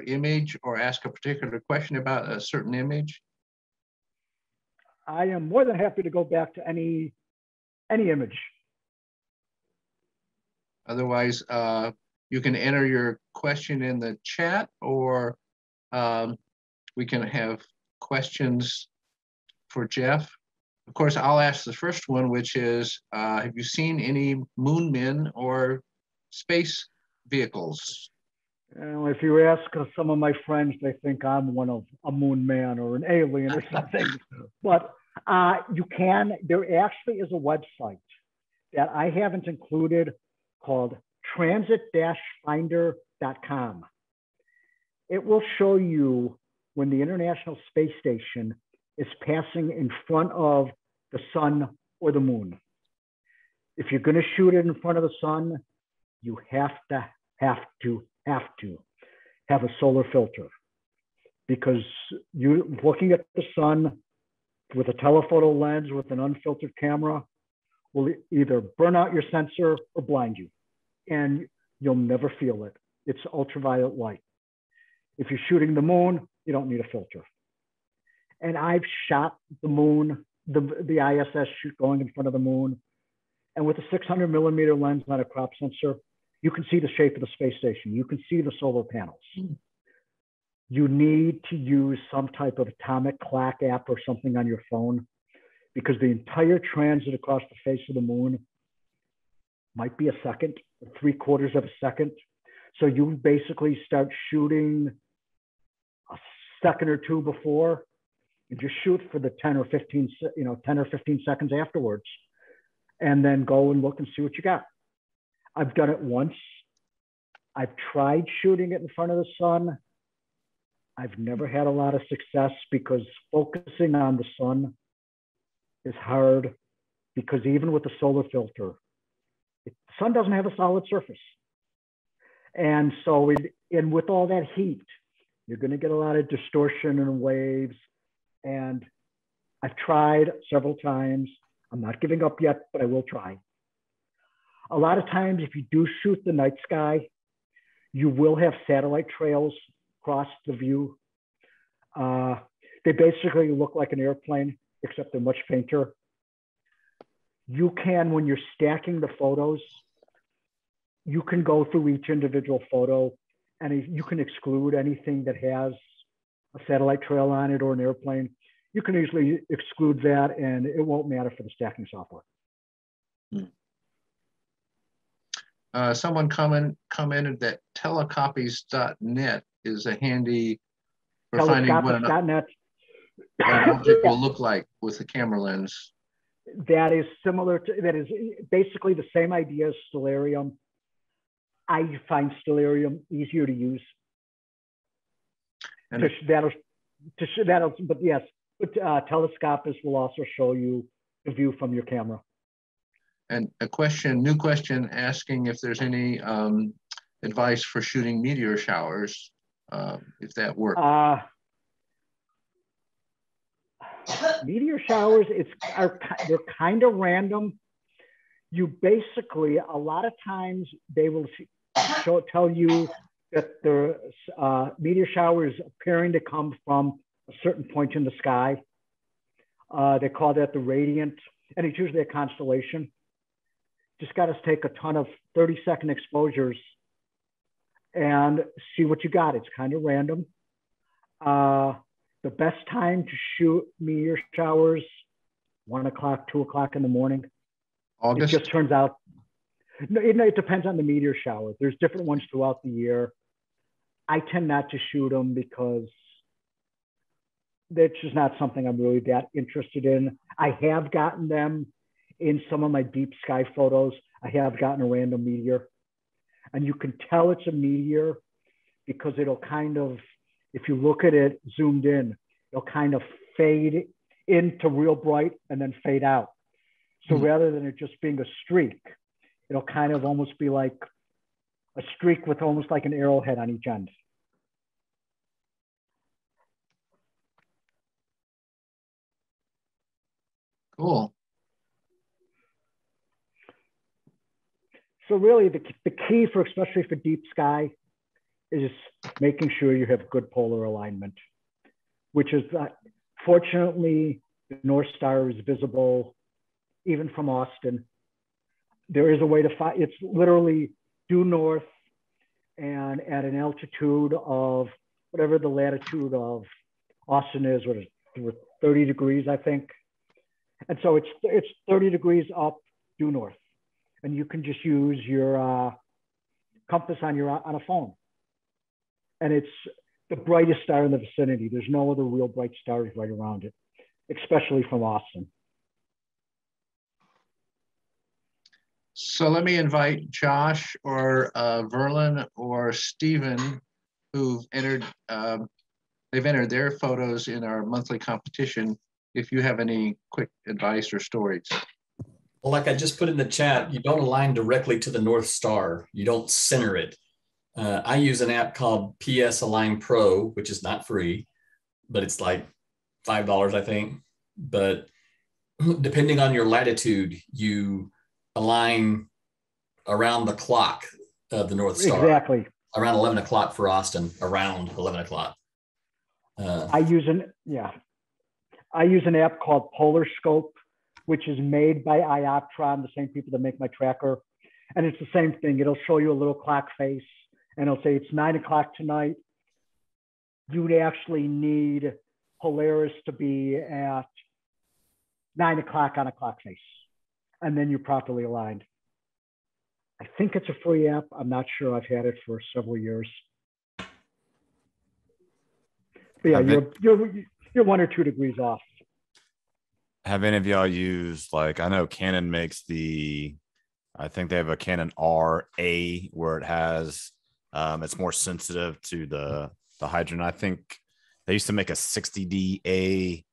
image or ask a particular question about a certain image. I am more than happy to go back to any image. Otherwise, you can enter your question in the chat, or we can have questions for Jeff. Of course, I'll ask the first one, which is, have you seen any moon men or space vehicles? If you ask some of my friends, they think I'm a moon man or an alien or something. But there actually is a website that I haven't included called transit-finder.com. It will show you when the International Space Station is passing in front of the sun or the moon. If you're going to shoot it in front of the sun, you have to have a solar filter, because you looking at the sun with a telephoto lens with an unfiltered camera will either burn out your sensor or blind you, and you'll never feel it. It's ultraviolet light. If you're shooting the moon, you don't need a filter. And I've shot the moon, the ISS shoot going in front of the moon. And with a 600 millimeter lens on a crop sensor, you can see the shape of the space station. You can see the solar panels. You need to use some type of atomic clock app or something on your phone, because the entire transit across the face of the moon might be a second, or 3/4 of a second. So you basically start shooting a second or two before, and just shoot for the 10 or 15 seconds afterwards, and then go and look and see what you got. I've done it once. I've tried shooting it in front of the sun. I've never had a lot of success, because focusing on the sun is hard, because even with the solar filter, the sun doesn't have a solid surface. And so with all that heat, you're going to get a lot of distortion and waves. And I've tried several times. I'm not giving up yet, but I will try. A lot of times, if you do shoot the night sky, you will have satellite trails across the view. They basically look like an airplane, except they're much fainter. You can, when you're stacking the photos, you can go through each individual photo, and you can exclude anything that has a satellite trail on it or an airplane. You can easily exclude that, and it won't matter for the stacking software. Someone commented that telecopies.net is a handy for finding what an object will look like with a camera lens. That is that is basically the same idea as Stellarium. I find Stellarium easier to use. And Telescopis will also show you the view from your camera. And new question asking if there's any advice for shooting meteor showers, if that works. Meteor showers, they're kind of random. You basically, a lot of times they will tell you that the meteor shower is appearing to come from a certain point in the sky. They call that the radiant, and it's usually a constellation. Just got to take a ton of 30-second exposures and see what you got. It's kind of random. The best time to shoot meteor showers, 1 o'clock, 2 o'clock in the morning. August? It just turns out, it depends on the meteor shower. There's different ones throughout the year. I tend not to shoot them because that's just not something I'm really that interested in. I have gotten them in some of my deep sky photos. I have gotten a random meteor, and you can tell it's a meteor because it'll kind of, if you look at it zoomed in, it'll kind of fade into real bright and then fade out. So rather than it just being a streak, it'll kind of almost be like a streak with almost like an arrowhead on each end. Cool. So really the key for, especially for deep sky, is making sure you have good polar alignment, which is fortunately, the North Star is visible even from Austin. There is a way to find, it's literally due north and at an altitude of whatever the latitude of Austin is, what is it, 30 degrees, I think. And so it's 30 degrees up due north. And you can just use your compass on a phone. And it's the brightest star in the vicinity. There's no other real bright stars right around it, especially from Austin. So let me invite Josh or Verlin or Stephen, who've entered, they've entered their photos in our monthly competition, if you have any quick advice or stories. Well, like I just put in the chat, you don't align directly to the North Star. You don't center it. I use an app called PS Align Pro, which is not free, but it's like $5, I think. But depending on your latitude, you align around the clock of the North Star. Exactly. Around 11 o'clock for Austin, around 11 o'clock. I use an app called Polar Scope, which is made by Ioptron, the same people that make my tracker. And it's the same thing. It'll show you a little clock face and it'll say it's 9 o'clock tonight. You'd actually need Polaris to be at 9 o'clock on a clock face. And then you're properly aligned. I think it's a free app. I'm not sure. I've had it for several years. But yeah, you're 1 or 2 degrees off. Have any of y'all used, like, I know Canon makes I think they have a Canon RA where it has, it's more sensitive to the hydrogen. I think they used to make a 60D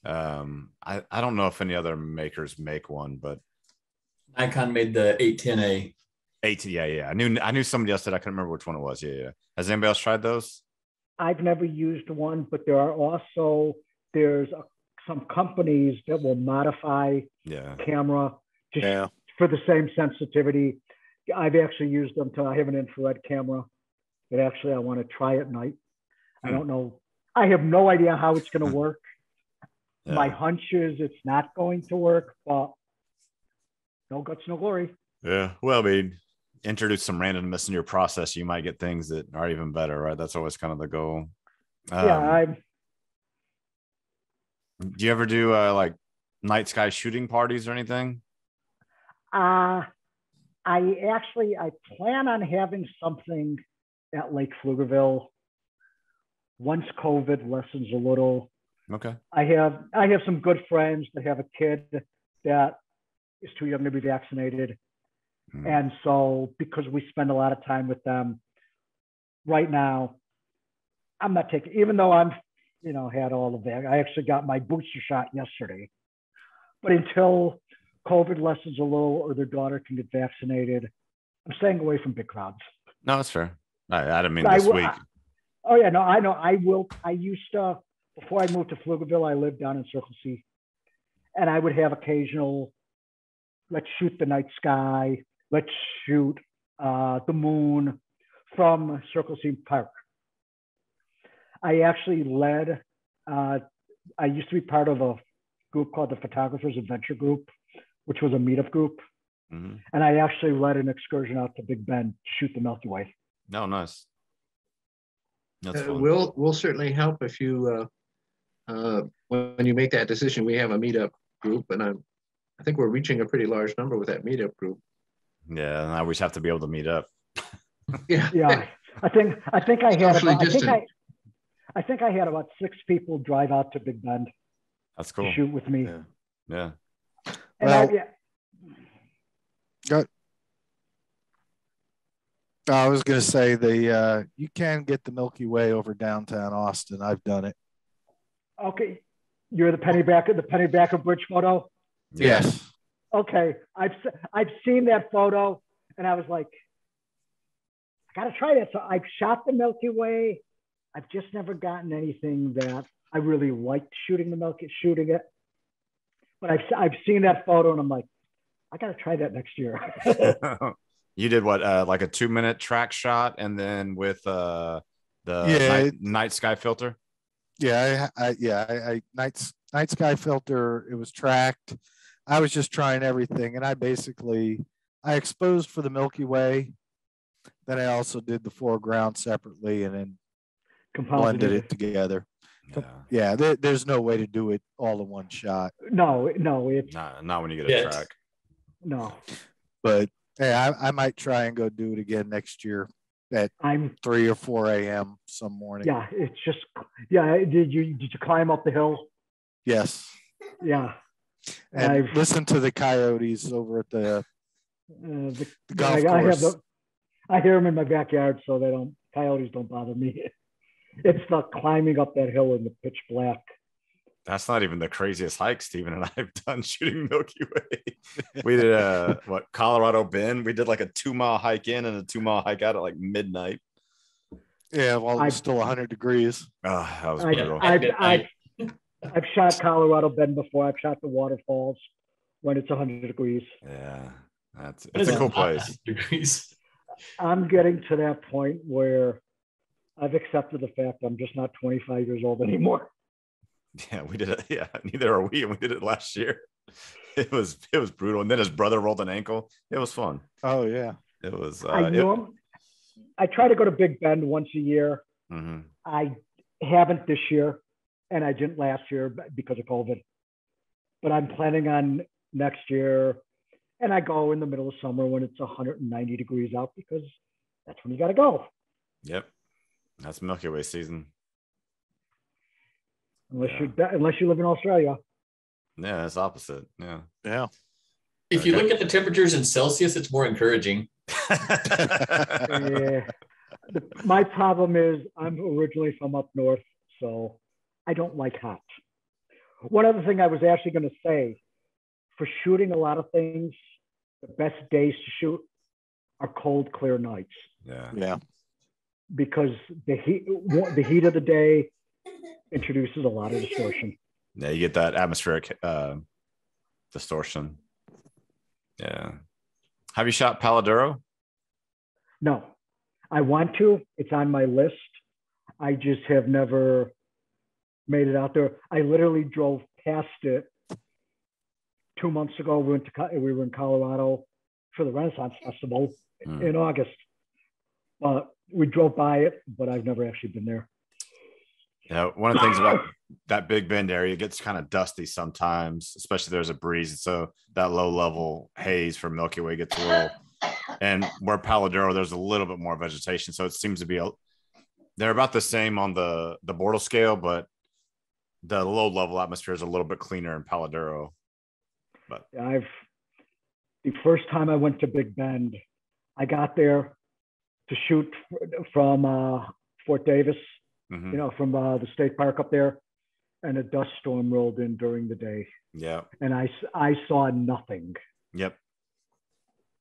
I don't know if any other makers make one, but Nikon made the 810A. Yeah. I knew somebody else said, I couldn't remember which one it was. Yeah. Has anybody else tried those? I've never used one, but there's some companies that will modify camera for the same sensitivity. I've actually used them I have an infrared camera that actually I want to try at night. I don't know. I have no idea how it's going to work. Yeah. My hunch is it's not going to work, but no guts, no glory. Yeah. Well, I mean, introduce some randomness in your process. You might get things that are even better, right? That's always kind of the goal. Do you ever do like night sky shooting parties or anything? I plan on having something at Lake Pflugerville once COVID lessens a little. Okay. I have some good friends that have a kid that is too young to be vaccinated. And so because we spend a lot of time with them right now, I'm not taking, even though I'm, had all of that. I actually got my booster shot yesterday. But until COVID lessens a little or their daughter can get vaccinated, I'm staying away from big crowds. No, that's fair. I didn't mean this week. I know. I will. I used to, before I moved to Pflugerville, I lived down in Circle C. And I would have occasional, let's shoot the night sky, let's shoot the moon from Circle C Park. I actually led, I used to be part of a group called the Photographers Adventure Group, which was a meetup group. Mm-hmm. And I actually led an excursion out to Big Bend to shoot the Milky Way. No, nice. We'll certainly help if you, when you make that decision. We have a meetup group, and I think we're reaching a pretty large number with that meetup group. Yeah, and I always have to be able to meet up. Yeah. I think I had about 6 people drive out to Big Bend. That's cool. To shoot with me. Yeah. And I was going to say you can get the Milky Way over downtown Austin. I've done it. Okay, you're the Pennybacker Bridge photo. Yes. Okay, I've seen that photo, and I was like, I got to try that. So I've shot the Milky Way. I've just never gotten anything that I really liked shooting it. But I've seen that photo, and I'm like, I got to try that next year. You did what, like a 2-minute track shot, and then with the night sky filter. Yeah, I night sky filter. It was tracked. I was just trying everything, and I exposed for the Milky Way. Then I also did the foreground separately, and then blended it together. Yeah, there's no way to do it all in one shot. No, it's not when you get a track. No, but hey, I might try and go do it again next year at 3 or 4 a.m. some morning. Yeah, it's just Did you climb up the hill? Yes. Yeah. And I've listened to the coyotes over at the golf course. I hear them in my backyard, so coyotes don't bother me. It's the climbing up that hill in the pitch black. That's not even the craziest hike Stephen and I have done shooting Milky Way. We did Colorado Bend. We did like a 2-mile hike in and a 2-mile hike out at like midnight. Yeah, well, it's still 100 degrees. Oh, that was brutal. I've shot Colorado Bend before. I've shot the waterfalls when it's 100 degrees. Yeah, it's a cool place. Degrees. I'm getting to that point where I've accepted the fact I'm just not 25 years old anymore. Yeah, we did it. Yeah, neither are we. And we did it last year. It was brutal. And then his brother rolled an ankle. It was fun. Oh yeah, it was. I try to go to Big Bend once a year. Mm-hmm. I haven't this year, and I didn't last year because of COVID. But I'm planning on next year, and I go in the middle of summer when it's 190 degrees out because that's when you got to go. Yep, that's Milky Way season. Unless you live in Australia. Yeah, it's opposite. Yeah. If you look at the temperatures in Celsius, it's more encouraging. Yeah. My problem is I'm originally from up north, so I don't like hot. One other thing I was actually going to say, for shooting a lot of things, the best days to shoot are cold, clear nights. Yeah. Because the heat of the day introduces a lot of distortion. Yeah, you get that atmospheric distortion. Yeah. Have you shot Paladuro? No. I want to. It's on my list. I just have never made it out there. I literally drove past it 2 months ago. We were in Colorado for the Renaissance Festival in August. We drove by it, but I've never actually been there. Yeah, one of the things about that Big Bend area, it gets kind of dusty sometimes, especially if there's a breeze. So that low level haze from Milky Way gets a little, and where Paladuro, there's a little bit more vegetation. So it seems to be, they're about the same on the Bortle scale, but the low level atmosphere is a little bit cleaner in Paladuro. But the first time I went to Big Bend, I got there to shoot from Fort Davis. Mm-hmm. From the state park up there, and a dust storm rolled in during the day. Yeah. And I saw nothing. Yep.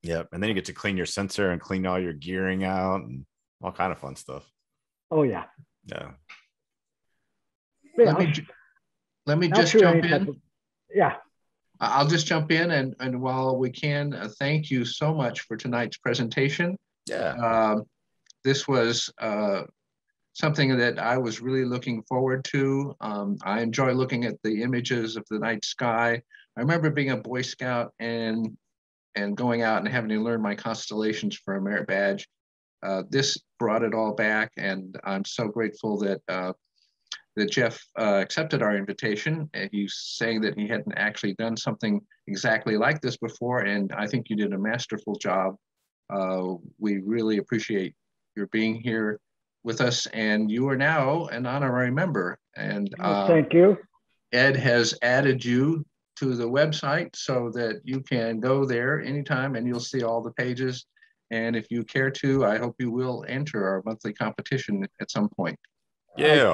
And then you get to clean your sensor and clean all your gearing out and all kind of fun stuff. Oh yeah. Yeah. Let me just jump in. Yeah. I'll just jump in and while we can, thank you so much for tonight's presentation. Yeah. This was something that I was really looking forward to. I enjoy looking at the images of the night sky. I remember being a Boy Scout and going out and having to learn my constellations for a merit badge. This brought it all back, and I'm so grateful that Jeff accepted our invitation. He's saying that he hadn't actually done something exactly like this before, and I think you did a masterful job. We really appreciate your being here with us, and you are now an honorary member. And thank you. Ed has added you to the website so that you can go there anytime and you'll see all the pages. And if you care to, I hope you will enter our monthly competition at some point. Yeah.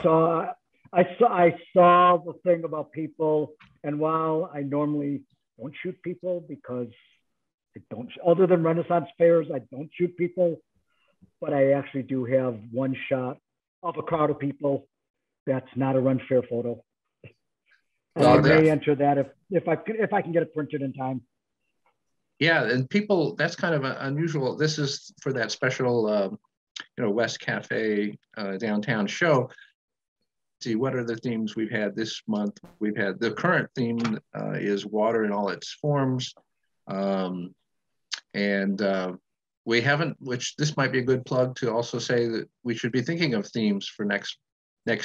I saw the thing about people, and while I normally don't shoot people because I don't, other than Renaissance fairs, I don't shoot people. But I actually do have one shot of a crowd of people that's not a run fair photo. And I may enter that if I can get it printed in time. Yeah, and people, that's kind of unusual. This is for that special, West Cafe downtown show. See, what are the themes we've had this month? We've had the current theme is water in all its forms. We haven't, which this might be a good plug to also say that we should be thinking of themes for next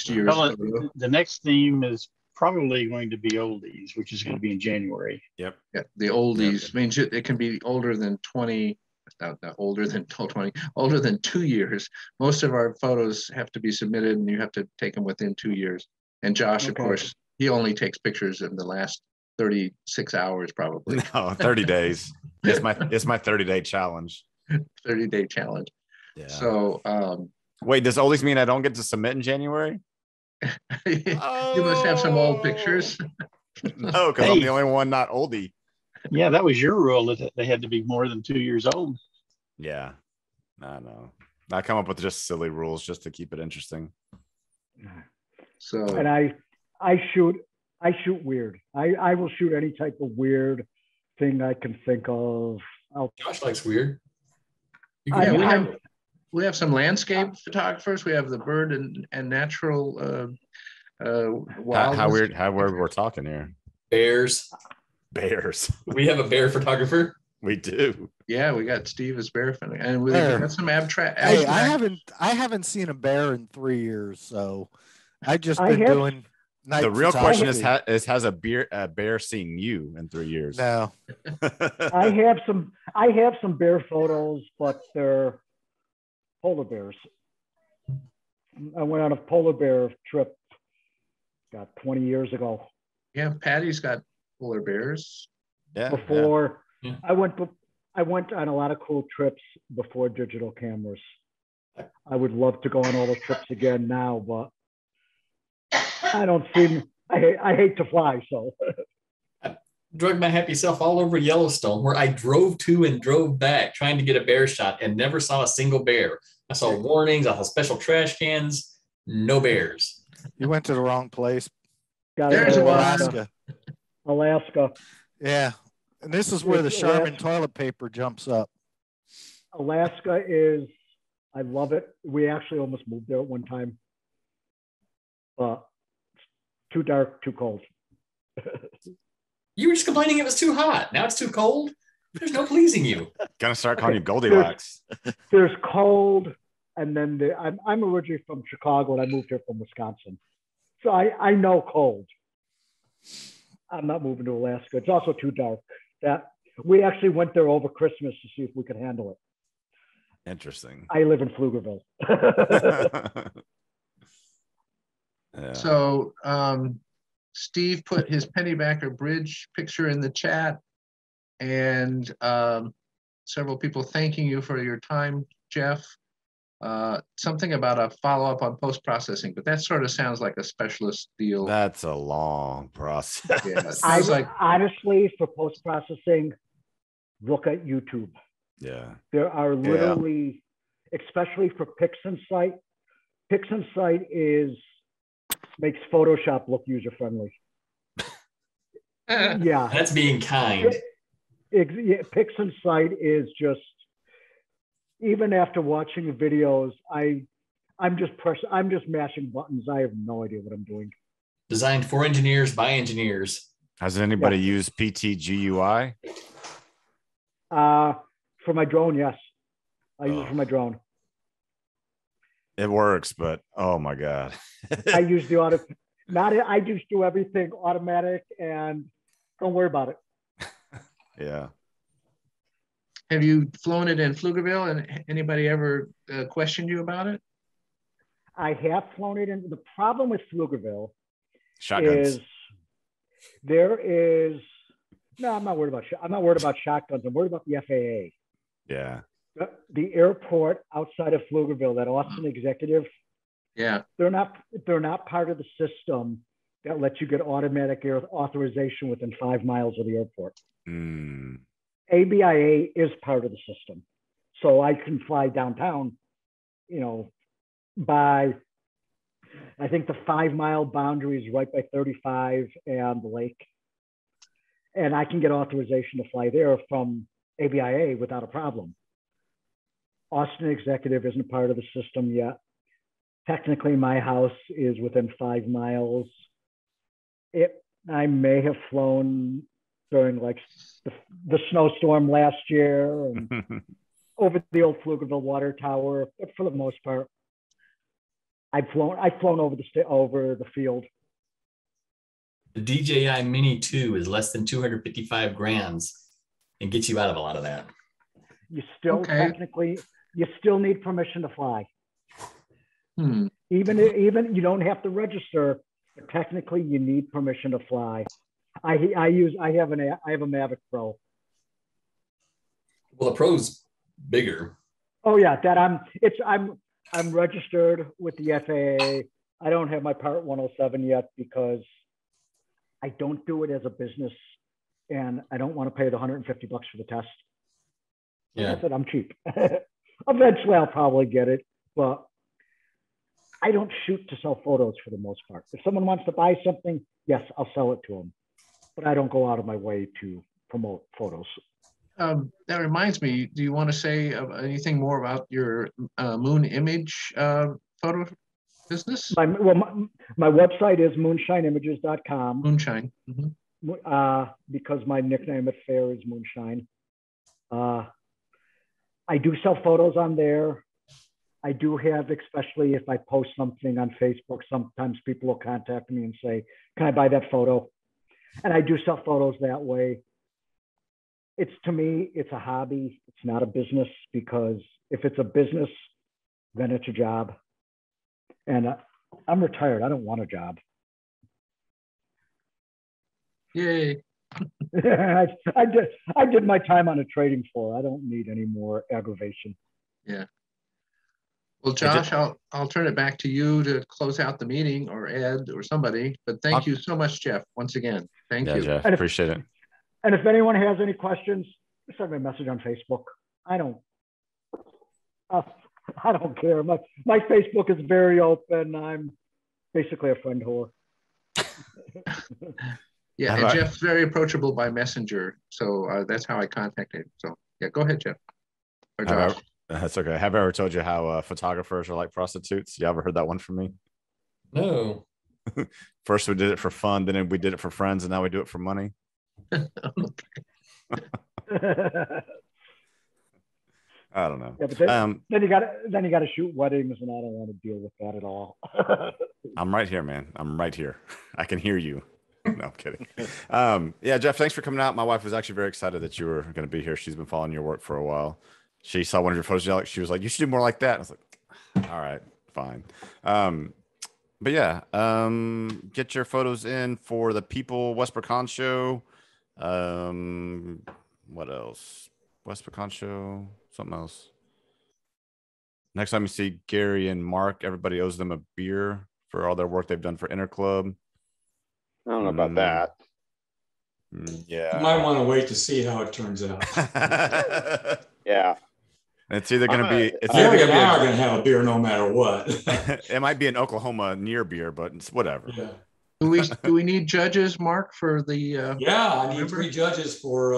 year's. Well, the next theme is probably going to be oldies, which is going to be in January. Yep. Yeah, the oldies means it can be older than 20, not older than 20, older than 2 years. Most of our photos have to be submitted and you have to take them within 2 years. And Josh, of course, he only takes pictures in the last 36 hours probably. No, 30 days. It's my 30-day challenge. 30-day challenge. Yeah. So wait, does oldies mean I don't get to submit in January? You must have some old pictures. No, because I'm the only one not oldie. Yeah, that was your rule, that they had to be more than 2 years old. Yeah, I know. I come up with just silly rules just to keep it interesting. So, and I shoot weird. I will shoot any type of weird thing I can think of. Josh likes weird. We have some landscape photographers. We have the bird and natural How weird we're talking here. Bears. We have a bear photographer. We do. Yeah, we got Steve as bear, and we got some abstract. Hey, I haven't seen a bear in 3 years, so I've just been doing. The real question is, has a bear seen you in 3 years? No. I have some bear photos, but they're polar bears. I went on a polar bear trip, 20 years ago. Yeah, Patty's got polar bears. Yeah. Before I went on a lot of cool trips before digital cameras. I would love to go on all those trips again now, but I hate to fly, so. I drug my happy self all over Yellowstone, where I drove to and drove back trying to get a bear shot and never saw a single bear. I saw warnings, I saw special trash cans, no bears. You went to the wrong place. There's Alaska. Alaska. Yeah. And this is where the Charmin toilet paper jumps up. Alaska is, I love it. We actually almost moved there at one time. Too dark, too cold. You were just complaining it was too hot. Now it's too cold. There's no pleasing you. Gonna start calling you Goldilocks. There's cold, and then I'm originally from Chicago, and I moved here from Wisconsin, so I know cold. I'm not moving to Alaska. It's also too dark. That we actually went there over Christmas to see if we could handle it. Interesting. I live in Pflugerville. Yeah. So Steve put his Pennybacker Bridge picture in the chat, and several people thanking you for your time, Jeff. Something about a follow-up on post-processing, but that sort of sounds like a specialist deal. That's a long process. Yeah, honestly, for post-processing, look at YouTube. Yeah. There are literally, especially for PixInsight. PixInsight makes Photoshop look user-friendly. Yeah. That's being kind. PixInsight is just, even after watching the videos, I'm just mashing buttons. I have no idea what I'm doing. Designed for engineers by engineers. Has anybody used PTGUI? For my drone, yes. I use it for my drone. It works, but oh my God. I use the auto. I just do everything automatic and don't worry about it. Yeah. Have you flown it in Pflugerville, and anybody ever questioned you about it? I have flown it in. The problem with Pflugerville Shotguns. I'm not worried about shotguns. I'm worried about the FAA. Yeah. The airport outside of Pflugerville, that Austin executive. Yeah. They're not part of the system that lets you get automatic air authorization within 5 miles of the airport. Mm. ABIA is part of the system. So I can fly downtown, by, I think the 5 mile boundary is right by 35 and the lake. And I can get authorization to fly there from ABIA without a problem. Austin Executive isn't part of the system yet. Technically, my house is within 5 miles. I may have flown during like the snowstorm last year and over the old Pflugerville water tower, but for the most part, I've flown over the field. The DJI Mini 2 is less than 255 grams and gets you out of a lot of that. You still technically, you still need permission to fly. Even you don't have to register, but technically you need permission to fly. I have a Mavic Pro. Well, the Pro's bigger. Oh yeah, I'm registered with the FAA. I don't have my Part 107 yet because I don't do it as a business, and I don't want to pay the $150 for the test. Yeah, I said I'm cheap. Eventually, I'll probably get it, but I don't shoot to sell photos for the most part. If someone wants to buy something, yes, I'll sell it to them, but I don't go out of my way to promote photos. That reminds me, do you want to say anything more about your moon image photo business? My website is moonshineimages.com. Moonshine. Because my nickname at fair is Moonshine. I do sell photos on there. I do have, especially if I post something on Facebook, sometimes people will contact me and say, can I buy that photo? And I do sell photos that way. To me, it's a hobby. It's not a business, because if it's a business, then it's a job. And I'm retired. I don't want a job. Yay. I did my time on a trading floor. I don't need any more aggravation. Yeah. Well, Josh, I'll turn it back to you to close out the meeting, or Ed or somebody. But thank you so much, Jeff, once again. Thank you. Jeff, appreciate it. And if anyone has any questions, send me a message on Facebook. I don't care. My Facebook is very open. I'm basically a friend whore. Yeah, and Jeff's very approachable by messenger. So that's how I contacted him. So yeah, go ahead, Jeff. Or Josh. That's okay. Have I ever told you how photographers are like prostitutes? You ever heard that one from me? No. First we did it for fun, then we did it for friends, and now we do it for money. I don't know. Yeah, but then you got to shoot weddings, and I don't want to deal with that at all. I'm right here, man. I'm right here. I can hear you. No, I'm kidding. Yeah, Jeff, thanks for coming out. My wife was actually very excited that you were going to be here. She's been following your work for a while. She saw one of your photos. She was like, "You should do more like that." I was like, "All right, fine." But yeah, get your photos in for the People West Pecan show. What else? West Pecan show. Something else. Next time you see Gary and Mark, everybody owes them a beer for all their work they've done for Interclub. I don't know about that. Yeah. You might want to wait to see how it turns out. Yeah. It's either going to be. Gary and I are going to have a beer no matter what. It might be an Oklahoma near beer, but it's whatever. Yeah. Do we need judges, Mark, for the? Yeah, I need 3 judges for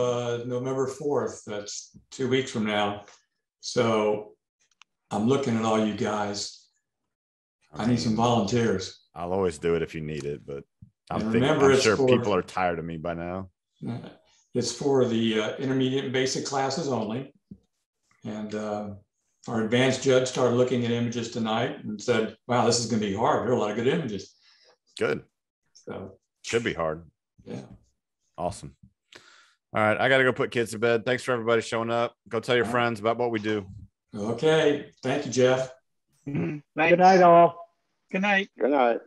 November 4th. That's 2 weeks from now. So I'm looking at all you guys. I need some volunteers. I'll always do it if you need it, but I'm sure people are tired of me by now. It's for the intermediate and basic classes only. And our advanced judge started looking at images tonight and said, wow, this is going to be hard. There are a lot of good images. Good. So should be hard. Yeah. Awesome. All right. I got to go put kids to bed. Thanks for everybody showing up. Go tell your friends about what we do. Okay. Thank you, Jeff. Good night, all. Good night. Good night.